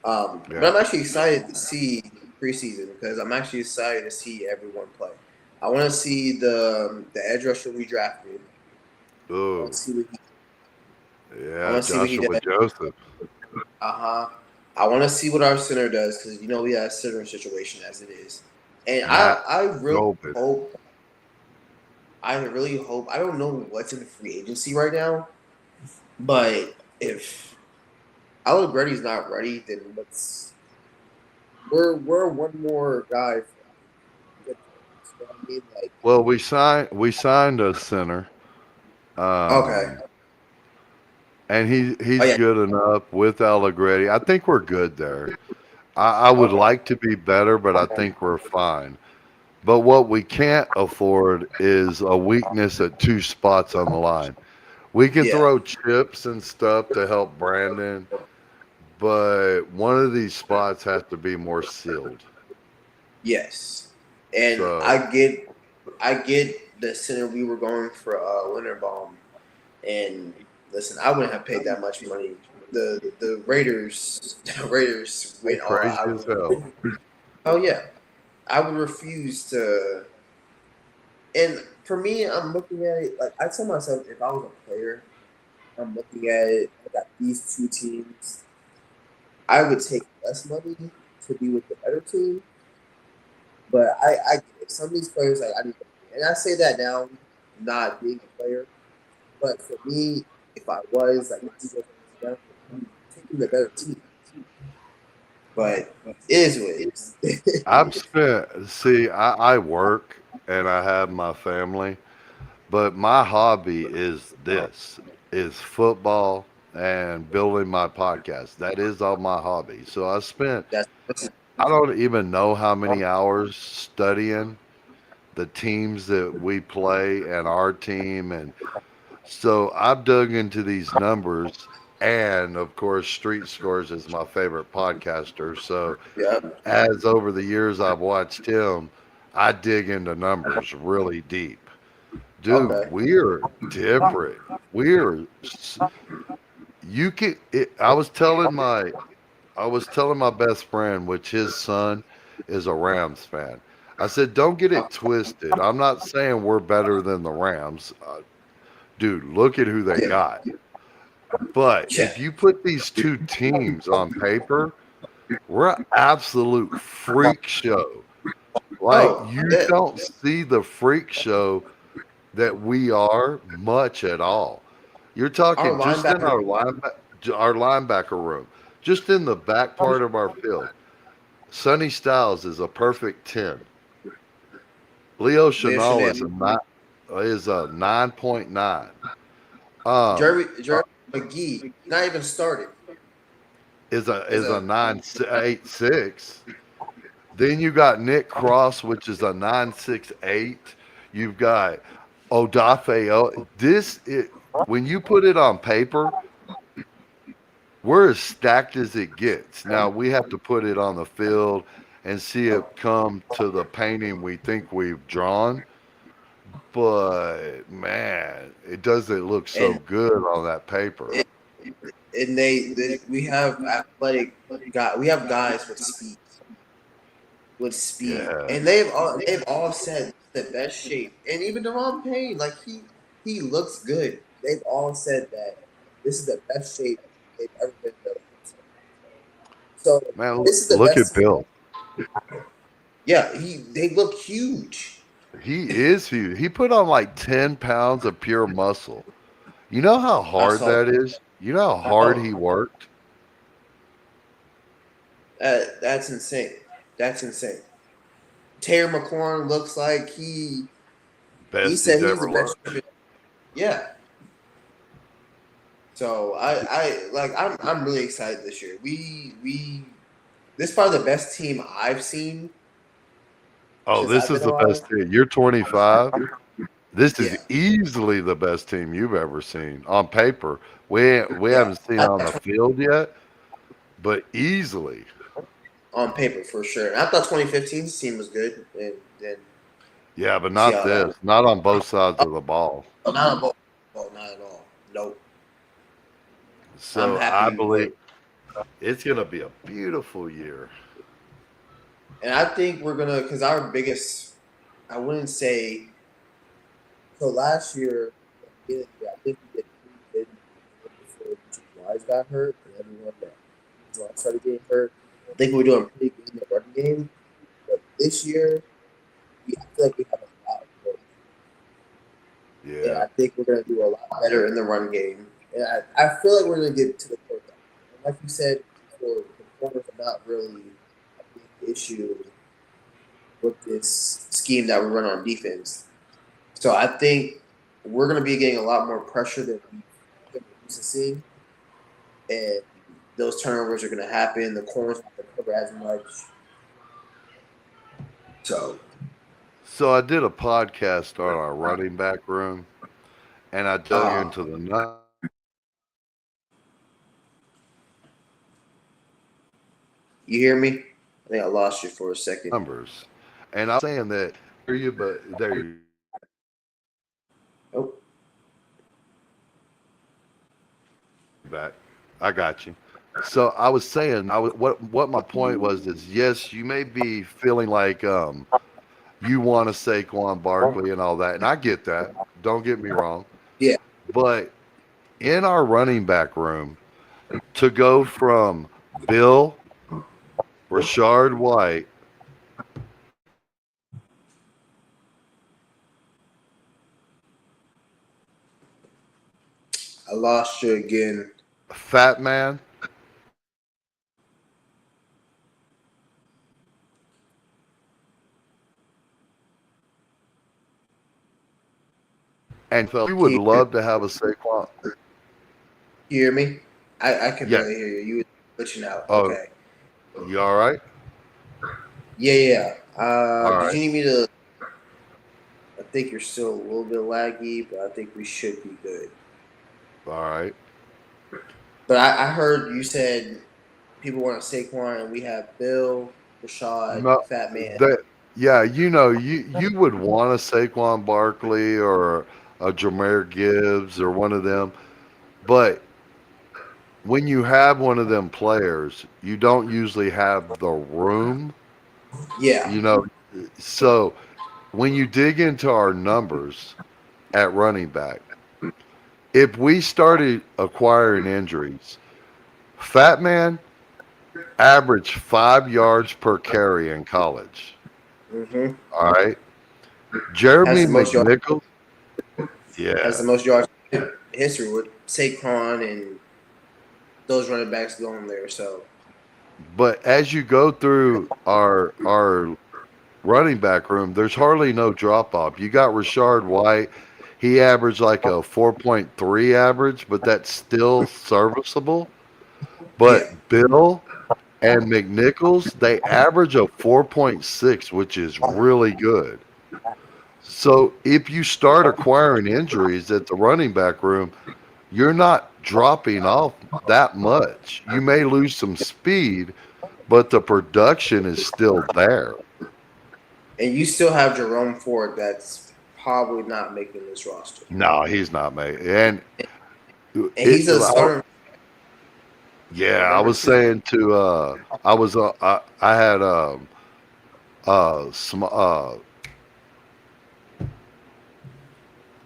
B: But
A: Yeah.
B: I'm actually excited to see preseason because I'm actually excited to see everyone play. I want to see the edge rusher we drafted. I want
A: Ooh.
B: to see what he. I
A: Yeah,
B: want to see what he
A: Joshua
B: does.
A: Joseph.
B: Uh huh. I want to see what our center does because we have a center situation as it is, and
A: Matt
B: I really
A: Gobin.
B: hope. I really hope. I don't know what's in the free agency right now, but if Allegretti's not ready, then we're one more guy. You know what I mean? Like,
A: Well, we signed a center.
B: okay,
A: Um, and
B: oh
A: he's
B: yeah,
A: good enough with Allegretti. I think we're good there. I would
B: okay,
A: like to be better, but I think we're fine. But what we can't afford is a weakness at two spots on the line. We can
B: yeah,
A: throw chips and stuff to help Brandon, but one of these spots has to be more sealed.
B: yes, and
A: So,
B: I get the center we were going for Linderbaum, and listen, I wouldn't have paid that much money. The Raiders, the Raiders
A: they
B: went all
A: crazy
B: out.
A: as hell.
B: Oh yeah, I would refuse to. And for me, I'm looking at it like I tell myself, if I was a player, I'm looking at it. I got these two teams. I would take less money to be with the better team, but I get it. Some of these players, like I need, and I say that now, not being a player, but for me, if I was like I'm taking the better team. But it is what it is.
A: I work and I have my family, but my hobby is this, is football and building my podcast. That is all my hobby. So
B: That's
A: I don't even know how many hours studying the teams that we play and our team. And so I've dug into these numbers. And of course, Street Scores is my favorite podcaster. So
B: yeah.
A: as over the years I've watched him, I dig into numbers really deep. Dude,
B: Okay.
A: we're different. We're, s- you can, I was telling my I was telling my best friend, which his son is a Rams fan. I said, don't get it twisted. I'm not saying we're better than the Rams. Dude, look at who they
B: Yeah,
A: got. But
B: yeah.
A: if you put these two teams on paper, we're an absolute freak show. Like,
B: Oh,
A: you
B: yeah.
A: don't see the freak show that we are much at all. You're
B: Our
A: talking just in
B: linebacker.
A: our linebacker room, just in the back part of our field. Sonny Styles is a perfect 10. Leo
B: Leo
A: Chenal
B: Chanel.
A: is a 9.9. Um,
B: Jerry McGee. Not even started.
A: is a
B: Is
A: is a
B: a
A: 9.86. Then you got Nick Cross, which is a 9.68. You've got Odafe. When you put it on paper, we're as stacked as it gets. Now we have to put it on the field and see it come to the painting we think we've drawn. But man, it doesn't look so
B: and
A: good on that paper.
B: they we have athletic guy. We have guys with speed,
A: Yeah,
B: and they've all said the best shape. And even Deron Payne, like he looks good. They've all said that this is the best shape they've ever been in. So
A: man,
B: this is the
A: look at
B: best.
A: Bill.
B: Yeah, they look huge.
A: He is huge. He put on like 10 pounds of pure muscle. You know how
B: I
A: hard
B: saw.
A: that is? You know how hard
B: Oh,
A: he worked?
B: that's insane. That's insane. Terry McLaurin looks like he
A: Best
B: said
A: he's
B: he's the
A: ever
B: best.
A: looked.
B: Yeah. So I'm really excited this year. We this is probably the best team I've seen
A: Oh,
B: since
A: this
B: I've
A: is
B: been
A: the
B: alive.
A: best team. You're 25. This is
B: Yeah.
A: easily the best team you've ever seen on paper. We
B: Yeah.
A: haven't seen on the field yet, but easily.
B: On paper for sure. And I thought 2015's team was good, and then
A: Yeah, but
B: you see
A: not
B: how that
A: this. Not on both sides of the ball.
B: oh, not on both. Oh, not at all. Nope. I'm
A: So I
B: happy we won.
A: believe it's going to be a beautiful year.
B: And I think we're gonna because our biggest I wouldn't say so last year I think we did pretty good before Wise got hurt and everyone that started getting hurt. I think we're doing pretty good in the running game. But this year I feel like we have a lot of growth. And
A: Yeah.
B: I think we're gonna do a lot better in the run game. And I feel like we're gonna get to the quarterback. And like you said before, the corners are not really a big issue with this scheme that we run on defense. So I think we're going to be getting a lot more pressure than we've been used to seeing, and those turnovers are going to happen. The corners not going to cover as much. So
A: So I did a podcast on our running back room, and I dug
B: uh,
A: into the
B: you hear me? I think I lost you for a second.
A: numbers. And I'm saying that hear you, but there you
B: Oh,
A: back. I got you. So I was saying, what my point was is yes, you may be feeling like you want to Saquon Barkley and all that, and I get that. Don't get me wrong,
B: yeah,
A: but in our running back room to go from Bill, Rashard White,
B: I lost you again.
A: Fat Man, and we would
B: Can you
A: love to have a Saquon.
B: hear me? I can
A: Yes.
B: barely hear you. You were glitching out.
A: Oh,
B: Okay.
A: you all right?
B: Yeah.
A: All
B: Did
A: right.
B: you need me to? I think you're still a little bit laggy, but I think we should be good.
A: All right.
B: But I heard you said people want Saquon, and we have Bill, Rashad,
A: No,
B: Fat Man.
A: that yeah, you would want a Saquon Barkley or a Jameer Gibbs or one of them, but when you have one of them players, you don't usually have the room,
B: Yeah.
A: you know. So when you dig into our numbers at running back, if we started acquiring injuries, Fat Man averaged 5 yards per carry in college.
B: hmm
A: All right.
B: Has
A: Jeremy
B: the most yards.
A: McNichols,
B: Has
A: yeah.
B: the most yards in history with Saquon and those running backs going there. So
A: But as you go through our running back room, there's hardly no drop off. You got Rashard White. He averaged like a 4.3 average, but that's still serviceable.
B: yeah,
A: But Bill and McNichols, they average a 4.6, which is really good. So if you start acquiring injuries at the running back room, you're not dropping off that much. You may lose some speed, but the production is still there.
B: and you still have Jerome Ford that's probably not making this roster,
A: No, he's not making. And
B: and he's a starter.
A: yeah, I
B: Number
A: was
B: two.
A: saying to I had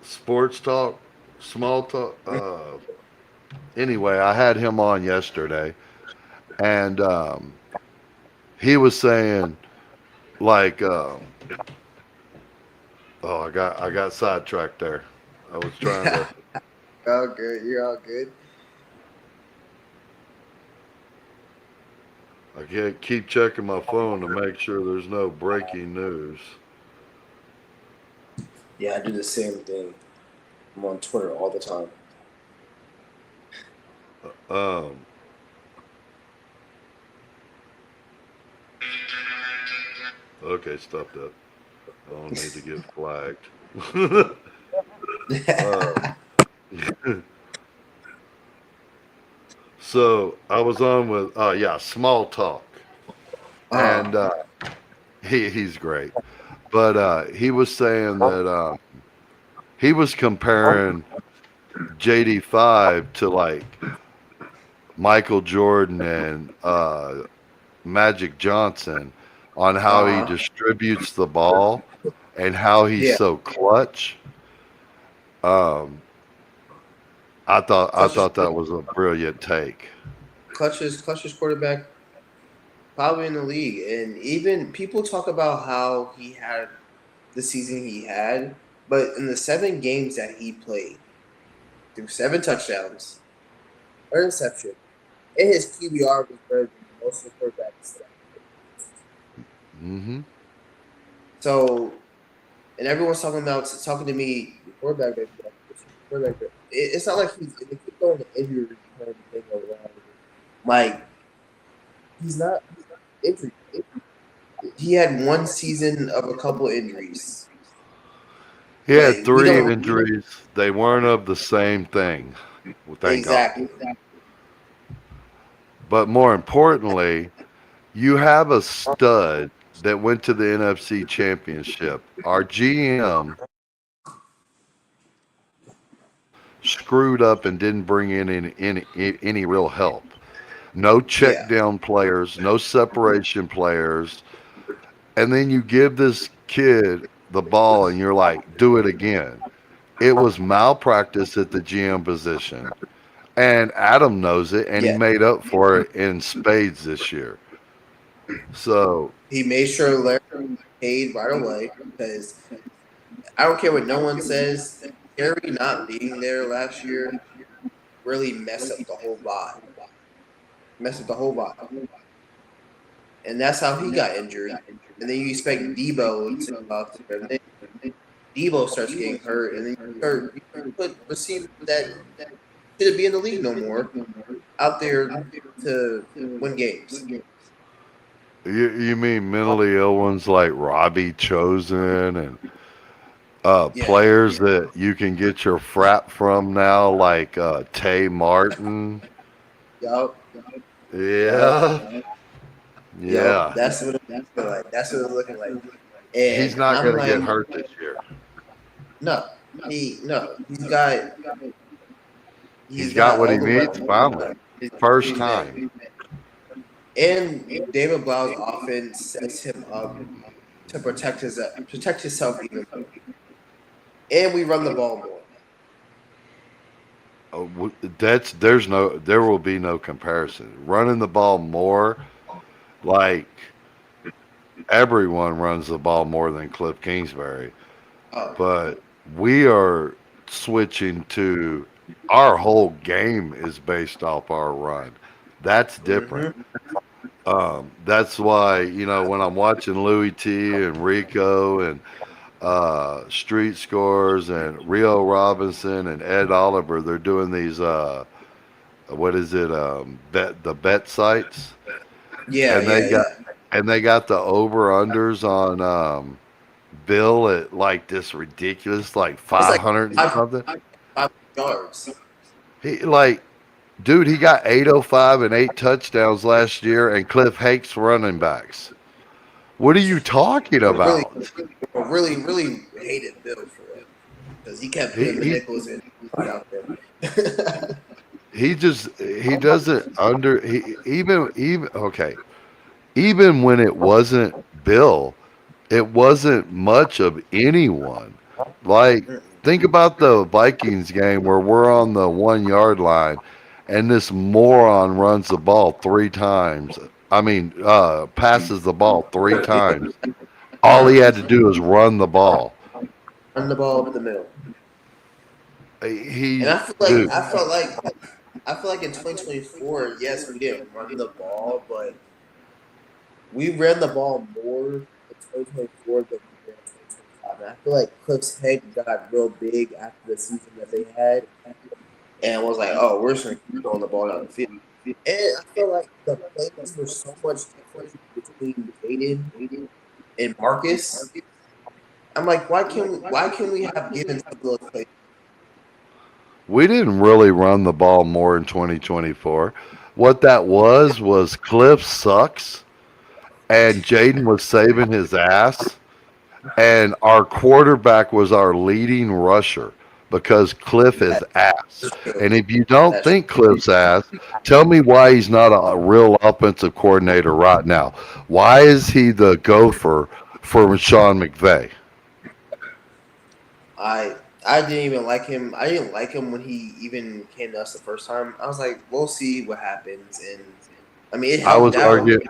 A: sports talk, small talk. Anyway, I had him on yesterday, and he was saying like, oh, I got sidetracked there. I was trying to.
B: You're all good. You're all good.
A: I can't keep checking my phone to make sure there's no breaking news.
B: Yeah, I do the same thing. I'm on Twitter all the time.
A: Um, okay, stop that. I don't need to get flagged. um, so I was on with yeah, small talk, and
B: uh,
A: he's great, but he was saying that he was comparing JD5 to like Michael Jordan and Magic Johnson on how he
B: uh,
A: distributes the ball and how he's
B: yeah.
A: so clutch. Um, I
B: Clutch's
A: thought that was a brilliant take.
B: clutch's quarterback probably in the league, and even people talk about how he had the season he had, but in the 7 games that he played, threw 7 touchdowns, or interception, and his QBR was better than most of the quarterbacks.
A: Hmm.
B: So, and everyone's talking to me, the quarterback, quarterback. It's not like they keep throwing the injury kind of thing around. Like he's not injured. He had one season of a couple injuries,
A: He
B: but
A: had
B: we
A: three
B: don't
A: injuries. They weren't of the same thing. Well, thank God.
B: exactly.
A: But more importantly, you have a stud that went to the NFC Championship. Our GM screwed up and didn't bring in any real help. No check
B: Yeah,
A: down players, no separation players. And then you give this kid the ball and you're like, do it again. It was malpractice at the GM position. And Adam knows it and he
B: yeah.
A: made up for it in spades this year. So,
B: He made sure Larry paid right away because I don't care what no one says. Terry not being there last year really messed up the whole vibe. Messed up the whole vibe, and that's how he got injured. And then you expect Debo to go out there, and then Debo starts getting hurt, and then you put receivers that shouldn't be in the league no more out there to win games.
A: you mean mentally ill ones like Robbie Chosen and
B: Yeah,
A: players that you can get your frap from now, like Tay Martin?
B: yup, yup,
A: Yeah.
B: yup.
A: Yeah.
B: That's what it looking like. That's what it's looking like.
A: He's
B: And
A: not
B: I'm
A: going to get
B: like,
A: hurt this year.
B: no, no,
A: He's
B: he's
A: got
B: got
A: what he
B: all the
A: needs
B: weapons.
A: finally. first
B: His man.
A: time.
B: And David Blau's offense sets him up to protect himself even more. And we run the ball more.
A: There will be no comparison. Running the ball more, like everyone runs the ball more than Cliff Kingsbury,
B: Oh,
A: but we are switching to our whole game is based off our run. That's different.
B: mm-hmm.
A: That's why when I'm watching Louis T and Rico and Street Scores and Rio Robinson and Ed Oliver, they're doing these what is it bet sites,
B: Yeah,
A: and they
B: yeah,
A: got
B: yeah.
A: the over unders on Bill at like this ridiculous like
B: It's like
A: 500 and
B: five,
A: something.
B: 5 yards.
A: He like dude, he got 805 and 8 touchdowns last year, and Cliff hates running backs. What are you talking
B: Really,
A: about?
B: really hated Bill for it because he kept
A: He
B: putting the
A: he
B: nickels in out there.
A: he doesn't under even okay. Even when it wasn't Bill, it wasn't much of anyone. Like, think about the Vikings game where we're on the 1 yard line and this moron runs the ball 3 times. I mean, passes the ball 3 times. All he had to do is run the ball.
B: Run the ball up the middle. And
A: He, dude,
B: I feel like in 2024, yes, we didn't run the ball, but we ran the ball more in 2024 than we ran in 2025. And I feel like Cliff's head got real big after the season that they had, and was like, "Oh, we're just gonna keep throwing the ball down the field." And I feel like the plays were so much different between Jaden and Marcus. I'm like, why can we have given some of those plays?
A: we didn't really run the ball more in 2024. What that was Cliff sucks and Jaden was saving his ass, and our quarterback was our leading rusher because Cliff is
B: That,
A: ass.
B: that's true.
A: And if you don't
B: That's
A: think Cliff's ass, tell me why he's not a real offensive coordinator right now. Why is he the gopher for Sean McVay?
B: I didn't even like him. I didn't like him when he even came to us the first time. I was like, we'll see what happens, and I mean, it
A: I
B: helped
A: was
B: out.
A: arguing.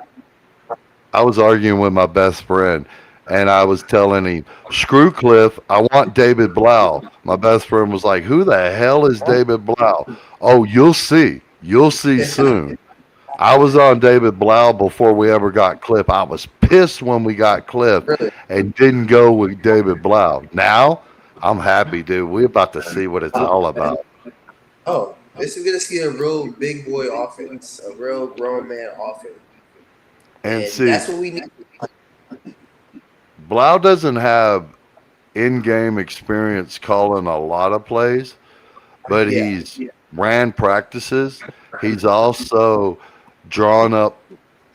A: I was arguing with my best friend, and I was telling him, "Screw Cliff. I want David Blau." My best friend was like, "Who the hell is David Blau?" Oh, you'll see. You'll see soon. I was on David Blau before we ever got Cliff. I was pissed when we got Cliff
B: Really.
A: and didn't go with David Blau. Now I'm happy, dude. We're about to see what it's all about.
B: Oh, this is gonna see a real big boy offense, a real grown man offense,
A: And
B: and
A: see,
B: that's what we need.
A: Blau doesn't have in-game experience calling a lot of plays, but
B: Yeah,
A: he's ran practices. He's also drawn up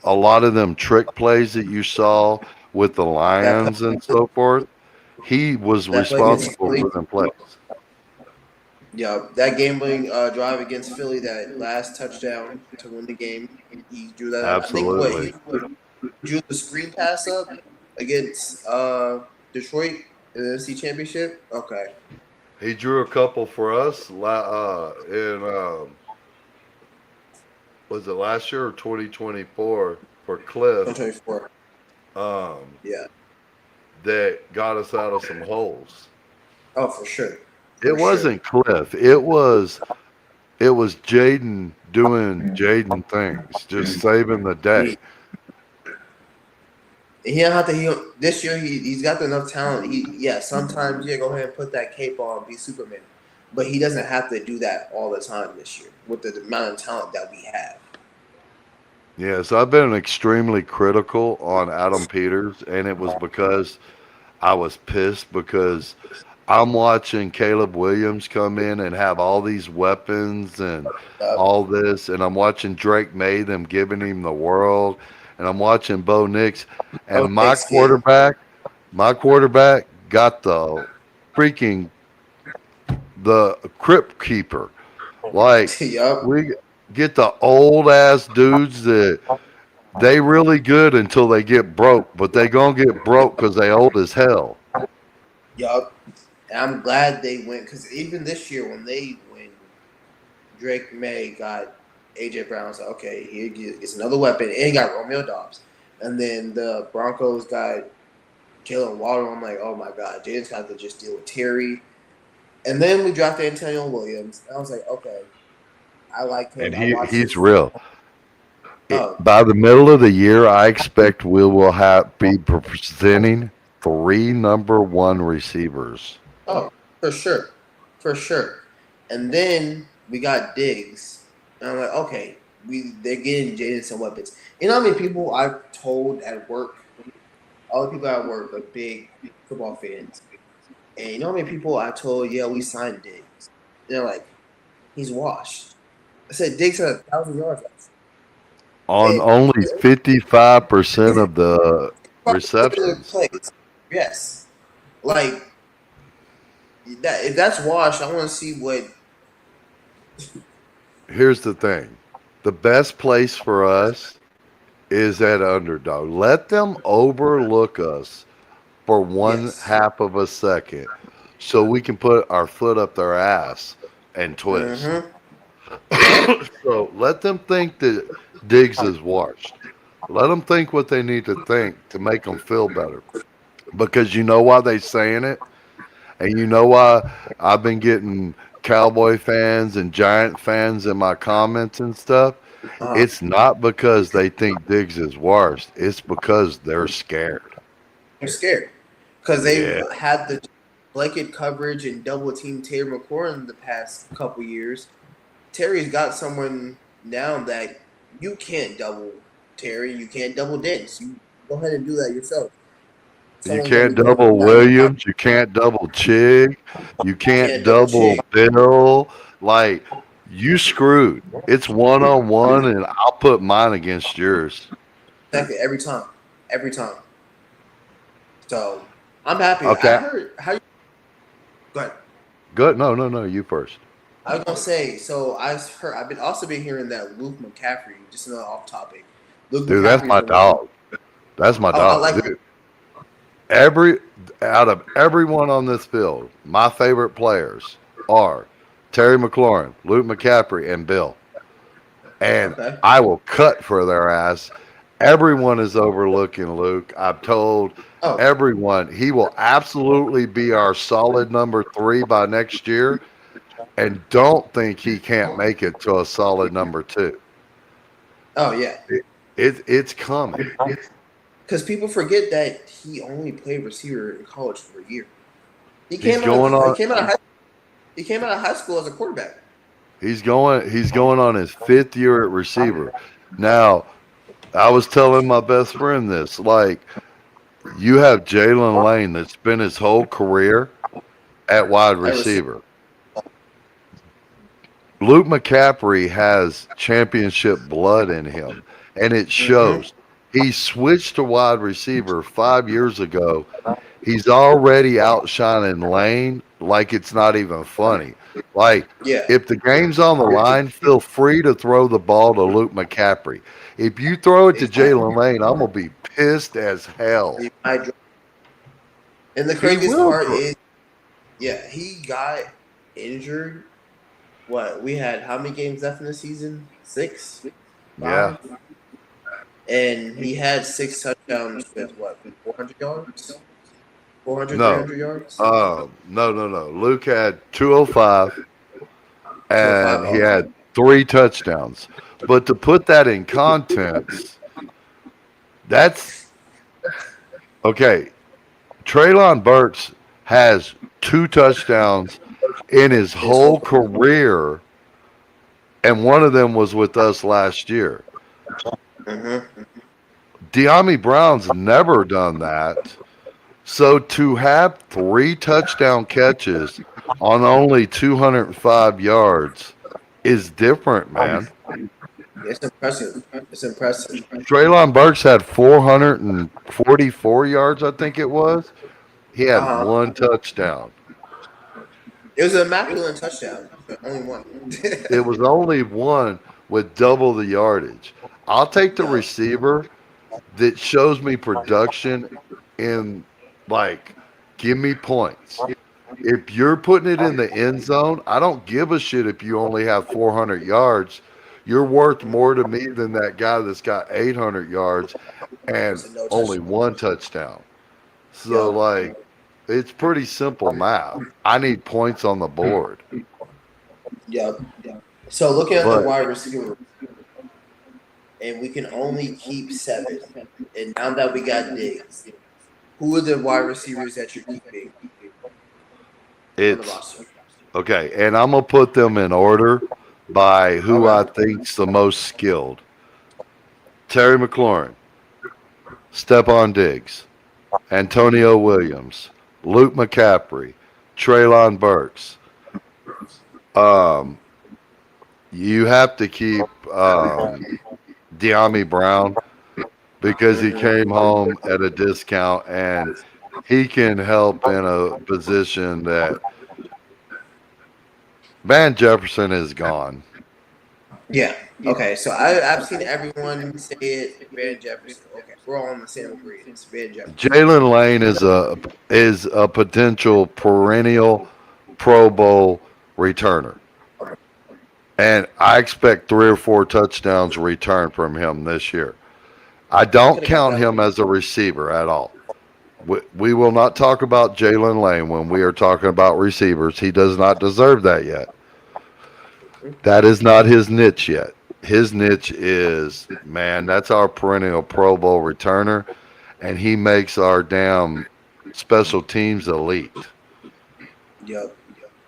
A: a lot of them trick plays that you saw with the
B: that play,
A: Lions and so forth. He was
B: that play against
A: responsible
B: Philly.
A: for them plays.
B: Yeah, that game-winning drive against Philly, that last touchdown to win the game. He drew that up. I think what
A: Absolutely.
B: he drew the screen pass up against Detroit in the NFC Championship. Okay,
A: He drew a couple for us in was it last year or 2024 for Cliff
B: 2024.
A: um,
B: Yeah.
A: that got us out of some holes.
B: Oh, for sure,
A: It
B: for sure.
A: wasn't Cliff. It was Jaden doing Jaden things, just saving the day.
B: He he don't have to. This year he's got enough talent. Sometimes go ahead and put that cape on, be Superman, but he doesn't have to do that all the time this year with the amount of talent that we have.
A: Yes, I've been extremely critical on Adam Peters, and it was because I was pissed because I'm watching Caleb Williams come in and have all these weapons and all this, and I'm watching Drake May, them giving him the world, and I'm watching Bo Nix, and
B: Oh, next game.
A: my quarterback got the freaking the crypt keeper. Like
B: Yup.
A: we Get the old ass dudes that they really good until they get broke, but they gonna get broke because they old as hell.
B: Yup. And I'm glad they went because even this year when Drake May got AJ Brown, I was like, okay, he gets another weapon, and he got Romeo Dobbs, and then the Broncos got Jalen Waddle. I'm like, oh my god, Jaden's got to just deal with Terry, and then we drafted Antonio Williams. And I was like, okay, I like him.
A: And
B: I watched
A: he's
B: his.
A: real.
B: Oh,
A: By the middle of the year, I expect we will have be presenting three number one receivers.
B: oh, for sure, for sure. And then we got Diggs, and I'm like, okay, they're getting Jaden some weapons. You know how many people I've told at work? All the people at work are big football fans, and you know how many people I told, yeah, we signed Diggs. They're like, he's washed. I said Diggs had 1,000 yards last
A: On
B: year.
A: only 55% of the
B: And
A: receptions.
B: plays. Yes, like that. If that's washed, I want to see what.
A: Here's the thing. The best place for us is at underdog. Let them overlook us for one
B: Yes.
A: half of a second so we can put our foot up their ass and twist.
B: Mm-hmm. Yep.
A: So let them think that Diggs is washed. Let them think what they need to think to make them feel better. Because you know why they saying it? And you know why I've been getting Cowboy fans and Giant fans in my comments and stuff?
B: Uh,
A: It's not because they think Diggs is worse. It's because they're scared.
B: they're scared because they've
A: Yeah.
B: had the blanket coverage and double team Terry McLaurin the past couple years. Terry's got someone now that you can't double Terry, you can't double Diggs. You go ahead and do that yourself.
A: You
B: Someone's gonna
A: can't
B: be double
A: double
B: now. You
A: Williams. You can't double Chig. You can't
B: can't double
A: double
B: Chig.
A: Bill. Like, you screwed. It's one on one, and I'll put mine against yours.
B: Exactly every time, every time. So I'm happy. I
A: Okay.
B: heard how you. Go ahead.
A: Good. No, no, no. You first.
B: I was gonna say. So I've been also been hearing that Luke McCaffrey. Just another off topic. Luke
A: Dude, that's
B: McCaffrey is
A: my
B: going to be.
A: dog. That's my
B: Oh, I
A: dog.
B: like.
A: Dude, every out of everyone on this field, my favorite players are Terry McLaurin, Luke McCaffrey, and Bill. And
B: Okay.
A: I will cut for their ass. Everyone is overlooking Luke. I've told
B: Oh,
A: everyone he will absolutely be our solid number three by next year, and don't think he can't make it to a solid number two.
B: oh yeah.
A: It's coming.
B: Because people forget that he only played receiver in college for a year. He
A: He's
B: came out.
A: going
B: He
A: on.
B: came out of high. He came out of high school as a quarterback.
A: He's going on his fifth year at receiver. Now, I was telling my best friend this. Like, you have Jalen Lane that spent his whole career at wide
B: At receiver.
A: receiver. Luke McCaffrey has championship blood in him, and it
B: Mm-hmm.
A: shows. He switched to wide receiver 5 years ago. He's already outshining Lane like it's not even funny. Like,
B: Yeah.
A: if the game's on the line, feel free to throw the ball to Luke McCaffrey. If you throw it to
B: Exactly.
A: Jalen Lane, I'm gonna be pissed as hell.
B: He might drop. And the
A: He
B: craziest
A: will
B: part
A: throw.
B: is, yeah, he got injured. What we had? How many games left in the season? Six,
A: Yeah.
B: five, and he had six touchdowns with what? 400 yards. 400, three
A: No.
B: hundred yards.
A: No, no, no. Luke had 205
B: 205.
A: and he
B: Okay.
A: had three touchdowns. But to put that in context, that's okay. Traylon Burks has two touchdowns in his
B: His
A: whole
B: whole.
A: career, and one of them was with us last year.
B: Mm-hmm.
A: De'Ami Brown's never done that. So to have three touchdown catches on only 205 yards is different, man.
B: It's impressive. It's impressive.
A: Traylon Burks had 444 yards, I think it was. He
B: Uh
A: had
B: huh.
A: one touchdown.
B: It was an immaculate touchdown. Only one.
A: It was only one, with double the yardage. I'll take the receiver that shows me production in, like, give me points. If you're putting it in the end zone, I don't give a shit if you only have 400 yards. You're worth more to me than that guy that's got 800 yards and
B: So no
A: only
B: touchdown.
A: one touchdown. So,
B: Yep.
A: like, it's pretty simple math. I need points on the board.
B: Yep. So looking at the
A: But
B: wide receiver, and we can only keep seven. And now that we got Diggs, who are the wide receivers that you're keeping on the
A: it's
B: roster?
A: okay. And I'm going to put them in order by who
B: Okay.
A: I think's the most skilled. Terry McLaurin, Stephon Diggs, Antonio Williams, Luke McCaffrey, Traylon Burks. Um, you have to keep De'Ami Brown because he
B: Hmm.
A: came home at a discount and he can help in a position that Van Jefferson is gone.
B: Yeah. Okay. So I've seen everyone say it. Van Jefferson. Okay. We're all on the same agreement. Van Jefferson.
A: Jalen Lane is a potential perennial Pro Bowl returner. And I expect 3 or 4 touchdowns return from him this year. I don't
B: Could have got
A: count
B: that.
A: him as a receiver at all. We will not talk about Jalen Lane when we are talking about receivers. He does not deserve that yet. That is not his niche yet. His niche is, man, that's our perennial Pro Bowl returner, and he makes our damn special teams elite.
B: Yep.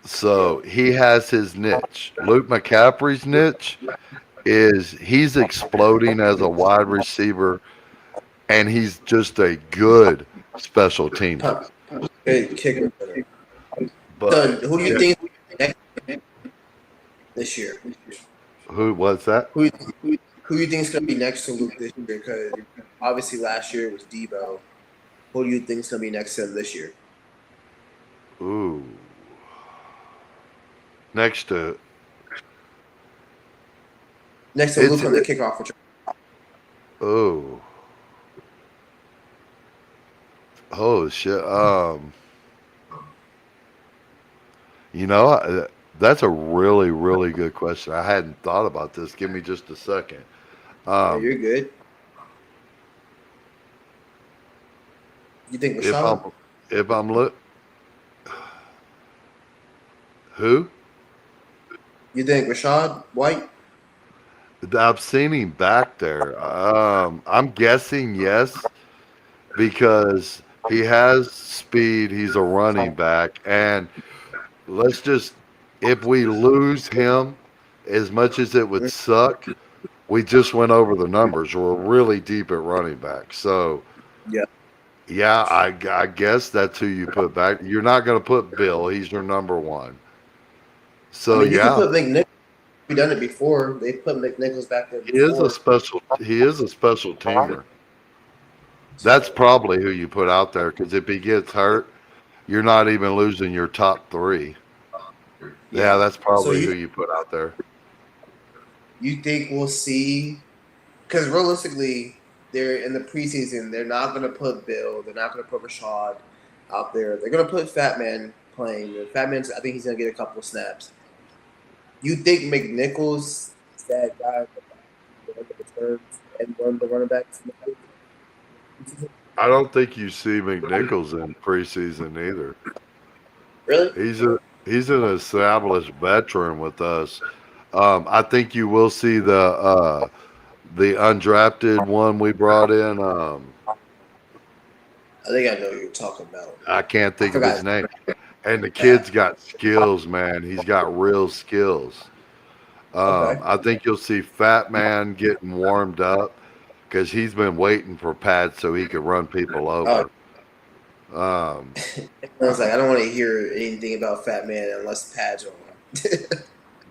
A: So
B: Yep.
A: he has his niche. Luke McCaffrey's niche is he's exploding as a wide receiver, and he's just a good special teamer.
B: Huh. Good kicker. So
A: But
B: who do you think next this year?
A: who was that?
B: Who do you think is going to be next to Luke this year? Because obviously last year was Debo. Who do you think is going to be next to him this year?
A: Ooh, next to
B: Next to
A: it's
B: Luke on the kickoff return.
A: oh oh shit. You know, that's a really really good question. I hadn't thought about this. Give me just a second.
B: Yeah,
A: Um,
B: you're good. You think
A: if
B: Rashad?
A: I'm look who
B: You think Rashad White?
A: I've seen him back there. I'm guessing yes because he has speed. He's a running back, and let's just if we lose him, as much as it would suck, we just went over the numbers. We're really deep at running back. So
B: Yeah.
A: yeah, I guess that's who you put back. You're not going to put Bill. He's your number one.
B: I
A: So
B: mean, you could
A: yeah,
B: put McNichols. We've done it before. They put McNichols back there before.
A: he is a special teamer. That's
B: So
A: probably who you put out there because if he gets hurt, you're not even losing your top three. Yeah,
B: yeah.
A: that's
B: So
A: probably who you put out there.
B: you think we'll see? Because realistically, they're in the preseason. They're not going to put Bill. They're not going to put Rashad out there. They're going to put Fat Man playing. And Fat Man's. I think he's going to get a couple of snaps. You think McNichols is that guy that returns and one of the running backs? In the preseason?
A: I don't think you see McNichols in preseason either.
B: Really?
A: He's an established veteran with us. I think you will see the undrafted one we brought in.
B: I think I know what you're talking about.
A: I can't
B: I
A: think of his
B: forgot.
A: name. And the
B: Yeah.
A: kid's got skills, man. He's got real skills.
B: Okay.
A: I think you'll see Fat Man getting warmed up because he's been waiting for pads so he could run people
B: Oh,
A: over. Um,
B: I was like, I don't want to hear anything about Fat Man unless pads are on.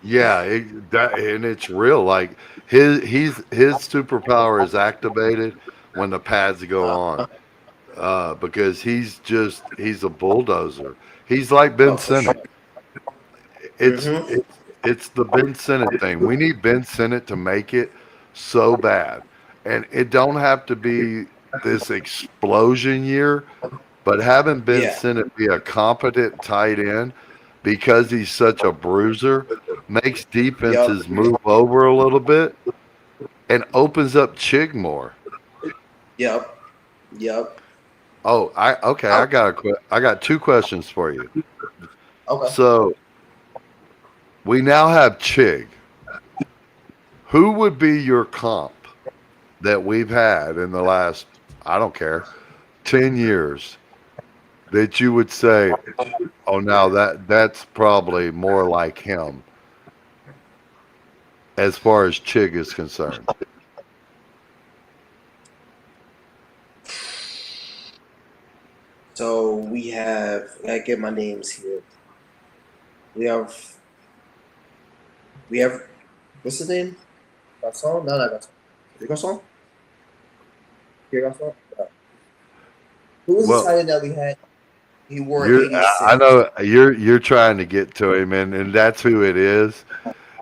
A: yeah, and it's real. Like his superpower is activated when the pads go on because he's a bulldozer. He's like Ben
B: Oh, for sure.
A: Simmons. It's
B: Mm-hmm.
A: it's It's the Ben Sinnott thing. We need Ben Sinnott to make it so bad. And it don't have to be this explosion year, but having Ben
B: Yeah.
A: Sinnott be a competent tight end because he's such a bruiser makes
B: Yep.
A: defenses move over a little bit and opens up Chig more.
B: Yep. Yep.
A: Oh, I okay,
B: I,
A: I got two questions for you.
B: okay.
A: So, we now have Chig. Who would be your comp that we've had in the last, I don't care, 10 years that you would say, oh, now that's probably more like him as far as Chig is concerned?
B: So we have. I gotta get my names here. We have. We have. What's his name? Garcon? No, not Garcon. Is it Garcon? Pierre Garcon? Who was the
A: Well,
B: tight end that we had? He wore
A: I
B: 86.
A: know you're trying to get to him, and that's who it is.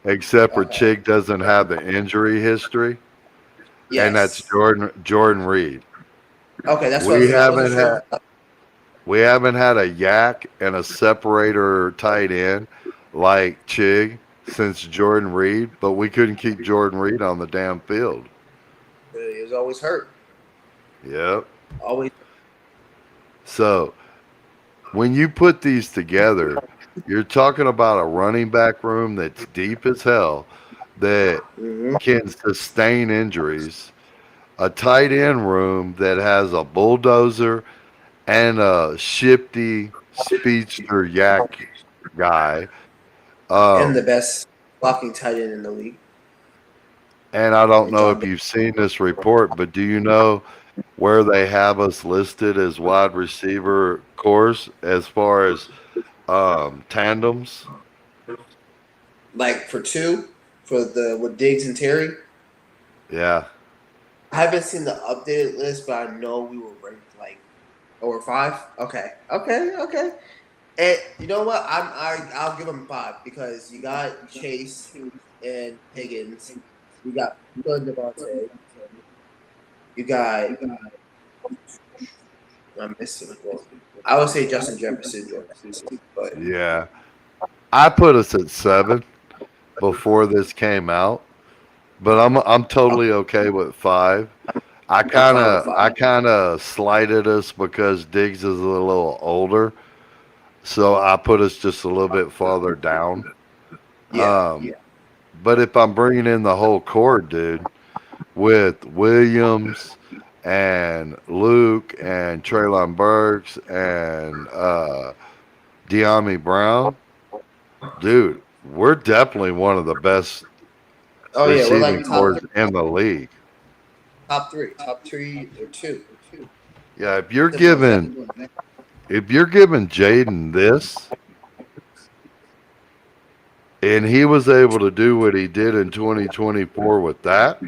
A: Except for
B: Okay.
A: Chig doesn't have the injury history, and that's
B: Yes.
A: Jordan Reed.
B: Okay, that's what I
A: We
B: was saying. I wasn't
A: haven't
B: sure.
A: had we haven't had a yak and a separator tight end like Chig since Jordan Reed, but we couldn't keep Jordan Reed on the damn field.
B: He was always hurt.
A: Yep.
B: Always.
A: So when you put these together, you're talking about a running back room that's deep as hell that
B: Hmm.
A: can sustain injuries, a tight end room that has a bulldozer and a shifty speedster yak guy.
B: And the
A: Um,
B: best blocking tight end in the league.
A: and I don't
B: And
A: know
B: John.
A: if you've seen this report, but do you know where they have us listed as wide receiver course as far as tandems?
B: Like for two, for the with Diggs and Terry.
A: Yeah.
B: I haven't seen the updated list, but I know we were ranked like over five. Okay, okay, okay. And you know what? I'll give him five because you got Chase and Higgins. You got Puka and Devontae. You got I'm missing one. I would say Justin Jefferson, but
A: Yeah. I put us at 7 before this came out, but I'm totally okay with 5.
B: I'm fine with
A: I
B: five.
A: kind of slighted us because Diggs is a little older, so I put us just a little bit farther down.
B: Yeah,
A: But if I'm bringing in the whole core, dude, with Williams and Luke and Traylon Burks and De'Ami Brown, dude, we're definitely one of the best
B: oh yeah, we're
A: receiving
B: like
A: cores in the league.
B: top three or two.
A: Yeah,
B: Simple as that.
A: if you're giving Jaden this, and he was able to do what he did in 2024 with that,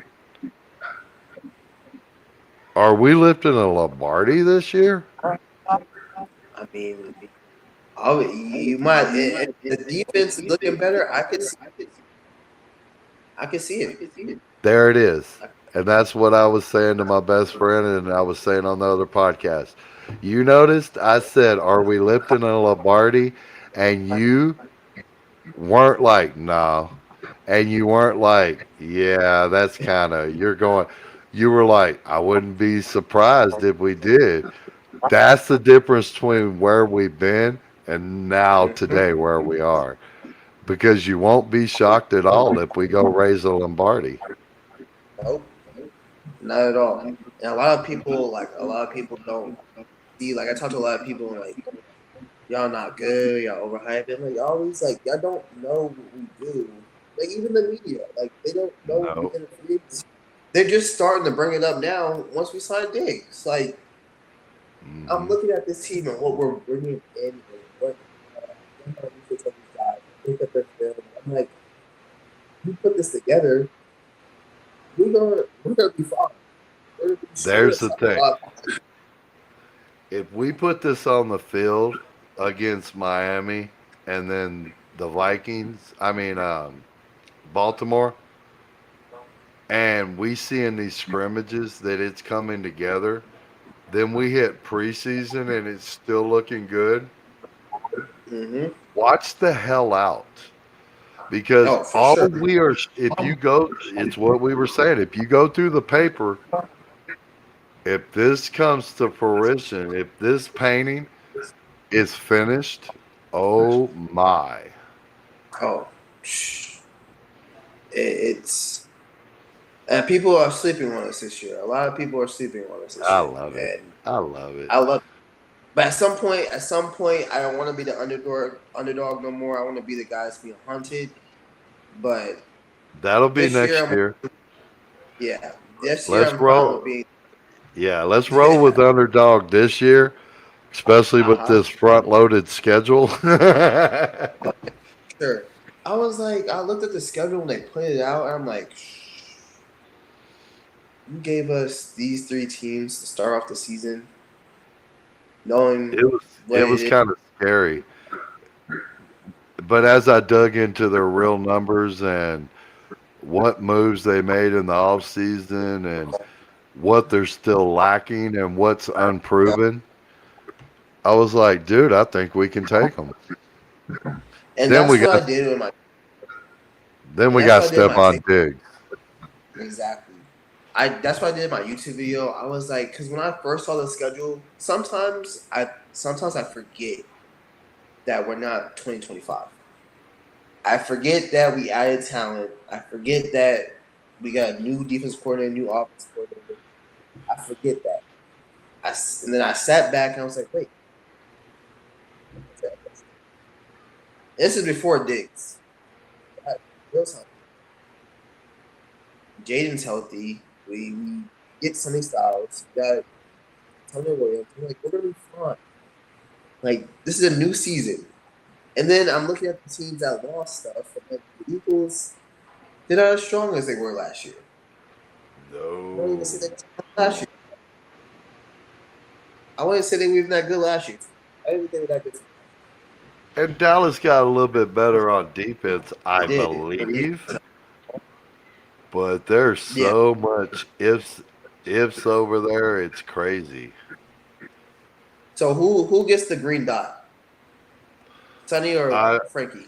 A: are we lifting a Lombardi this year?
B: I mean, you might. The defense is looking better. I could see it.
A: There it is. And that's what I was saying to my best friend, and I was saying on the other podcast. You noticed I said, are we lifting a Lombardi? And you weren't like, no. And you weren't like, yeah, that's kind of, you're going, you were like, I wouldn't be surprised if we did. That's the difference between where we've been and now today where we are. Because you won't be shocked at all if we go raise a Lombardi.
B: Nope, not at all. And a lot of people don't see. Like I talk to a lot of people, and like y'all not good, y'all overhyped. I'm like always like y'all don't know what we do. Like even the media, like they don't know what we
A: No.
B: did in free agency. They're just starting to bring it up now. Once we sign Diggs, like I'm
A: Hmm.
B: looking at this team and what we're bringing in and what these guys. Look at their film. I'm like, we put this together, we're gonna be fine. We're gonna be straight
A: There's
B: up
A: the
B: top of
A: thing.
B: the
A: If we put this on the field against Miami and then the Vikings. I mean, Baltimore, and we see in these scrimmages that it's coming together. Then we hit preseason and it's still looking good.
B: Hmm.
A: Watch the hell out. Because
B: Oh, for
A: all
B: sure.
A: we are, if you go, it's what we were saying. If you go through the paper, if this comes to fruition, if this painting is finished, oh my.
B: Oh, psh, it's people are sleeping on us this year. A lot of people are sleeping on us this
A: I
B: year,
A: love it.
B: and
A: I love it.
B: I love it. But at some point, I don't want to be the underdog no more. I want to be the guy that's being hunted. But
A: That'll be
B: this year,
A: next year.
B: yeah, this year
A: Let's
B: I'm fine with
A: roll.
B: being.
A: Yeah, let's roll
B: Yeah,
A: with underdog this year, especially
B: uh
A: with
B: huh.
A: this front loaded schedule.
B: Sure. I was like, I looked at the schedule when they put it out, and I'm like, you gave us these three teams to start off the season, knowing
A: it was
B: what
A: it
B: it
A: was
B: is.
A: kind of scary. But as I dug into their real numbers and what moves they made in the off season and what they're still lacking and what's unproven, I was like, dude, I think we can take them.
B: And
A: Then we
B: that's what
A: got
B: I did with my.
A: then
B: And
A: we
B: that's
A: got
B: what I did with my
A: Stephon
B: take.
A: Diggs.
B: Exactly. I That's what I did in my YouTube video. I was like, because when I first saw the schedule, sometimes I forget that we're not 2025. I forget that we added talent. I forget that we got a new defense coordinator, new offense coordinator. I forget that. And then I sat back and I was like, wait, this is before Diggs. Jaden's healthy. We get Sonny Styles. We got Tony Williams. I'm like, we're gonna be fine. Like, this is a new season. And then I'm looking at the teams that lost stuff. And like, the Eagles, they're not as strong as they were last year. I don't even say
A: No.
B: they were strong last year. I wouldn't say they were even that good last year. I didn't even think they were that good.
A: And Dallas got a little bit better on defense, I
B: They did, but
A: believe. But there's
B: yeah.
A: so much ifs over there. It's crazy.
B: So who gets the green dot? Sonny or
A: I
B: Frankie?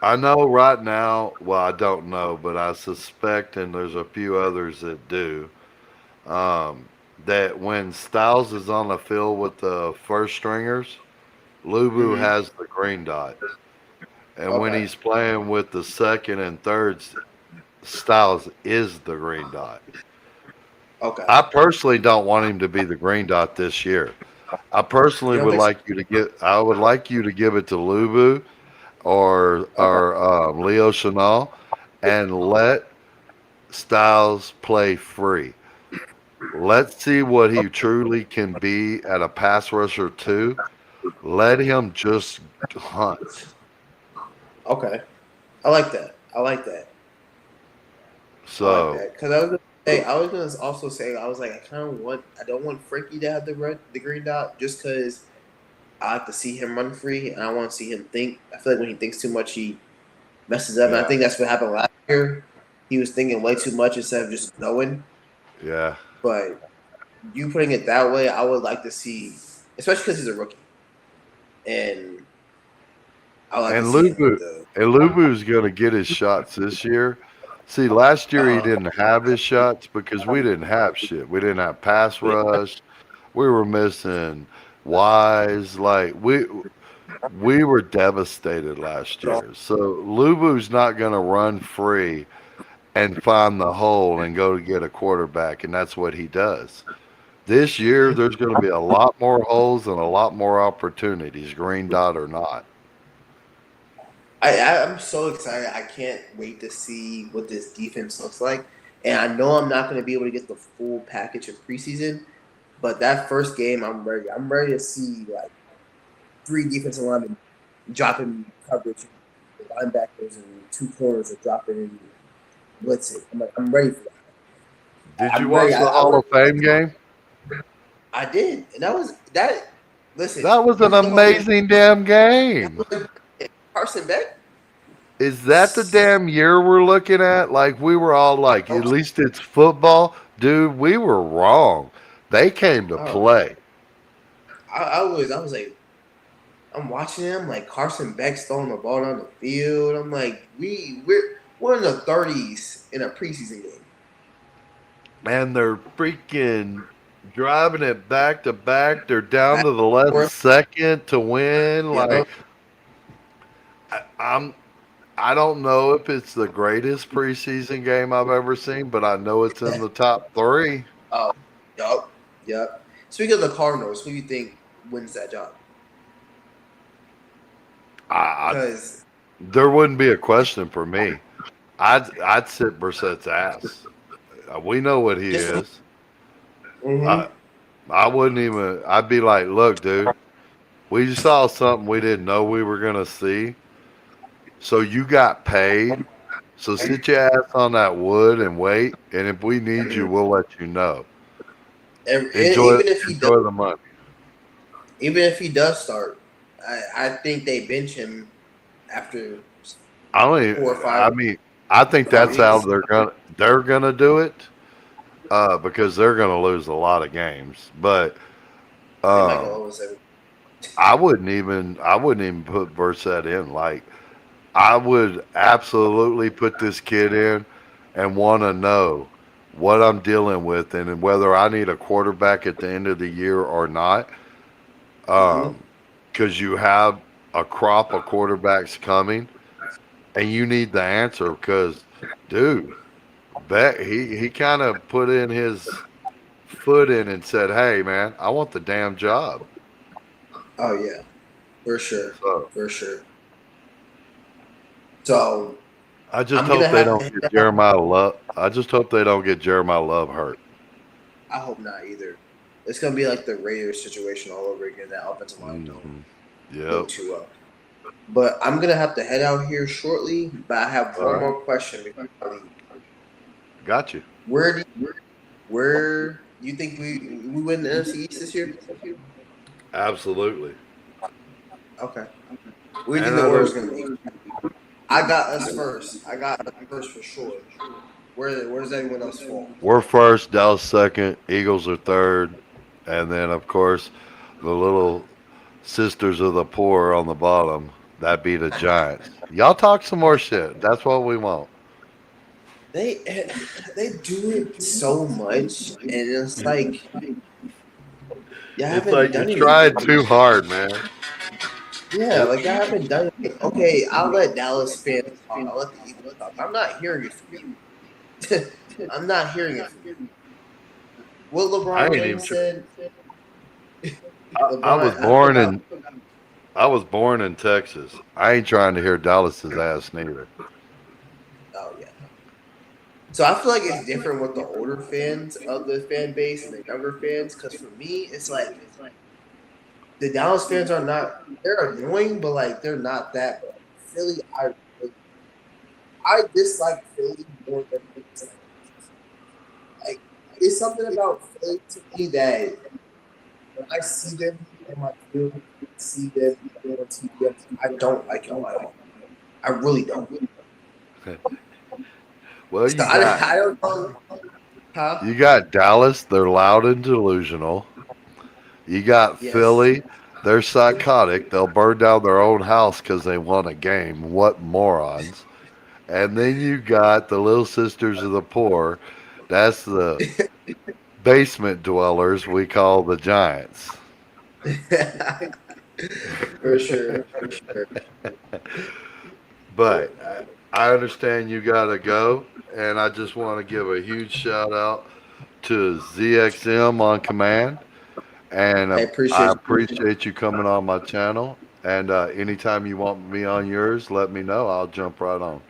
A: I know right now. Well, I don't know, but I suspect, and there's a few others that do. Um, that when Styles is on the field with the first stringers, Lubu
B: Mm-hmm.
A: has the green dot, and when
B: Okay.
A: he's playing with the second and thirds, Styles is the green dot.
B: Okay.
A: I personally don't want him to be the green dot this year. I personally
B: You don't
A: would
B: think so?
A: like you to get. I would like you to give it to Lubu
B: Okay.
A: or Leo Chanel, and let Styles play free. Let's see what he truly can be at a pass rusher too. Let him just hunt.
B: Okay. I like that. I like that. I like
A: So
B: that because I was gonna say I was gonna also say I was like I don't want Frankie to have the green dot just because I like to see him run free and I want to see him think. I feel like when he thinks too much, he messes up, and I
A: yeah,
B: think that's what happened last year. He was thinking way too much instead of just going.
A: yeah.
B: But you putting it that way, I would like to see, especially because he's a rookie, and I like to
A: And
B: see him with
A: Lubu
B: the.
A: and Lubu's gonna get his shots this year. See, last year he
B: Uh
A: didn't have his shots because we didn't have shit. We didn't have pass
B: huh.
A: rush. We were missing Wise. Like we were devastated last year. So Lubu's not gonna run free and find the hole and go to get a quarterback, and that's what he does. This year, there's going to be a lot more holes and a lot more opportunities, green dot or not.
B: I'm so excited. I can't wait to see what this defense looks like. And I know I'm not going to be able to get the full package of preseason, but that first game, I'm ready. I'm ready to see like three defensive linemen dropping coverage, the linebackers and two corners are dropping in blitzing. I'm ready for that.
A: Did you
B: I'm ready.
A: watch the Hall of Fame game?
B: I did, and that was that. Listen,
A: That was
B: you
A: an
B: think
A: amazing damn game.
B: Carson Beck?
A: Is that the damn year we're looking at? Like we were all like,
B: Oh,
A: at least it's football, dude. We were wrong. They came to
B: oh,
A: play.
B: I was like, I'm watching him like Carson Beck's throwing the ball down the field. I'm like, we're in the 30s in a preseason game.
A: Man, they're freaking driving it back to back. They're down
B: Back
A: to the
B: and
A: last
B: forth.
A: second to win.
B: Yeah.
A: Like I, I'm, I don't know if it's the greatest preseason game I've ever seen, but I know it's in the top three.
B: Oh, yup, yup. Speaking of the Cardinals, who do you think wins that job?
A: I,
B: Because
A: there wouldn't be a question for me. I'd sit Brissett's ass. We know what he
B: just
A: is.
B: mm-hmm.
A: I I wouldn't even. I'd be like, look, dude, we saw something we didn't know we were gonna see. So you got paid. So sit your ass on that wood and wait. And if we need you, we'll let you know.
B: And
A: Enjoy enjoy the money.
B: even if he does start, I think they bench him after
A: I don't.
B: four or
A: I
B: five
A: mean, I think that's how
B: weeks.
A: they're gonna do it. Because they're gonna lose a lot of games. But
B: They might go
A: um,
B: 0-7.
A: I wouldn't even put Burset in. Like I would absolutely put this kid in and want to know what I'm dealing with and whether I need a quarterback at the end of the year or not.
B: Mm-hmm.
A: Because you have a crop of quarterbacks coming and you need the answer. Because, dude, he kind of put in his foot in and said, "Hey, man, I want the damn job."
B: Oh yeah, for sure,
A: So
B: for sure. So
A: I just
B: I'm gonna
A: hope they
B: have to
A: don't
B: hit
A: get
B: that.
A: Jeremiah Love. I just hope they don't get Jeremiah Love hurt.
B: I hope not either. It's gonna be like the Raiders situation all over again. That offensive line don't
A: Hmm.
B: look
A: Yep.
B: too well. But I'm gonna have to head out here shortly. But I have
A: All
B: one
A: right.
B: more question before I leave.
A: Got you.
B: Where do where do you think we win the NFC East this year?
A: Absolutely.
B: Okay. Where do you
A: And
B: think the Orioles gonna be? I got us first. I got us first for sure. Where does everyone else fall?
A: we're first, Dallas second, Eagles are third, and then of course the little sisters of the poor on the bottom. That be the Giants. Y'all talk some more shit. That's what we want.
B: They they do it so much, and it's like you
A: It's
B: haven't
A: like you're
B: done
A: trying
B: anything.
A: too hard, man.
B: Yeah, like I haven't done anything. Okay, I'll let Dallas fans talk. I'll let the Eagles talk. I'm not hearing it from you. I'm not hearing it from you. What
A: I
B: LeBron
A: ain't even.
B: James said.
A: I was
B: LeBron, I
A: born
B: forgot.
A: in. I was born in Texas. I ain't trying to hear Dallas's ass neither.
B: Oh yeah. So I feel like it's different with the older fans of the fan base and the younger fans. Because for me, it's like the Dallas fans are not. They're annoying, but like they're not that bad. Philly, I dislike Philly more than I dislike Texas. Like it's something about Philly to me that when I see them in my field, see them on TV, I don't like them at all. I really don't.
A: Well,
B: So
A: you got
B: I don't know, huh?
A: you got Dallas. They're loud and delusional. You got
B: Yes.
A: Philly. They're psychotic. They'll burn down their own house because they won a game. What morons! And then you got the Little Sisters of the Poor. That's the basement dwellers we call the Giants.
B: For sure, for sure.
A: But I understand you got to go. And I just want to give a huge shout out to ZXM on command. And
B: I
A: I
B: appreciate you.
A: appreciate you coming on my channel. And anytime you want me on yours, let me know. I'll jump right on.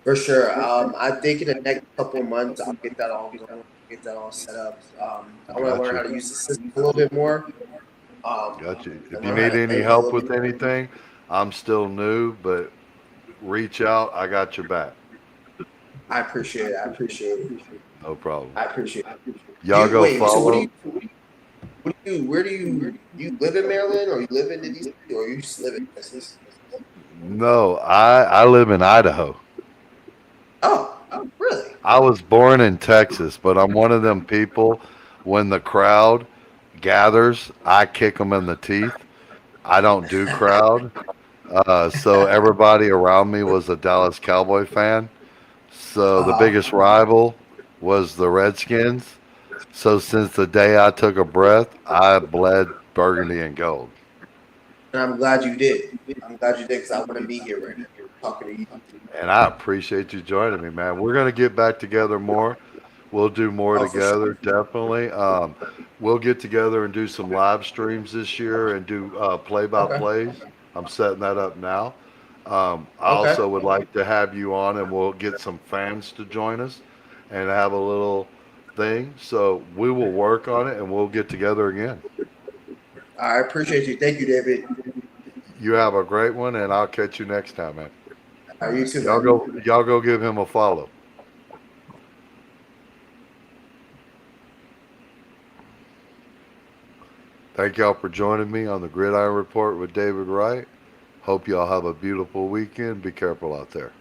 B: For sure. I think in the next couple of months, I'll get that all going, get that all set up. I want to
A: Got
B: learn
A: you.
B: how to use the system a little bit more,
A: Got you. If
B: and
A: you
B: learn how
A: need
B: to
A: any
B: edit a
A: help
B: little
A: with
B: bit.
A: anything, I'm still new, but reach out. I got your back.
B: I appreciate it. I appreciate it.
A: No problem.
B: I appreciate it.
A: Y'all go
B: Wait? So
A: follow.
B: what do you, where do you live in Maryland or you live in the DC or you just live in Texas?
A: No, I live in Idaho.
B: Oh, really?
A: I was born in Texas, but I'm one of them people. When the crowd gathers, I kick them in the teeth. I don't do crowd. So everybody around me was a Dallas Cowboy fan. So the
B: Uh-huh.
A: biggest rival was the Redskins. So since the day I took a breath, I bled burgundy and gold.
B: And I'm glad you did. I'm glad you did because I wouldn't be here right now talking to you.
A: And I appreciate you joining me, man. We're gonna get back together more. We'll do more
B: Oh, for sure.
A: together, definitely. We'll get together and do some live streams this year and do play by
B: Okay.
A: plays. I'm setting that up now. I
B: Okay.
A: also would like to have you on and we'll get some fans to join us and have a little thing. So we will work on it and we'll get together again.
B: I appreciate you. Thank you, David.
A: You have a great one and I'll catch you next time, man.
B: You too,
A: Y'all
B: man.
A: go, y'all go give him a follow. Thank y'all for joining me on the Gridiron Report with David Wright. Hope y'all have a beautiful weekend. Be careful out there.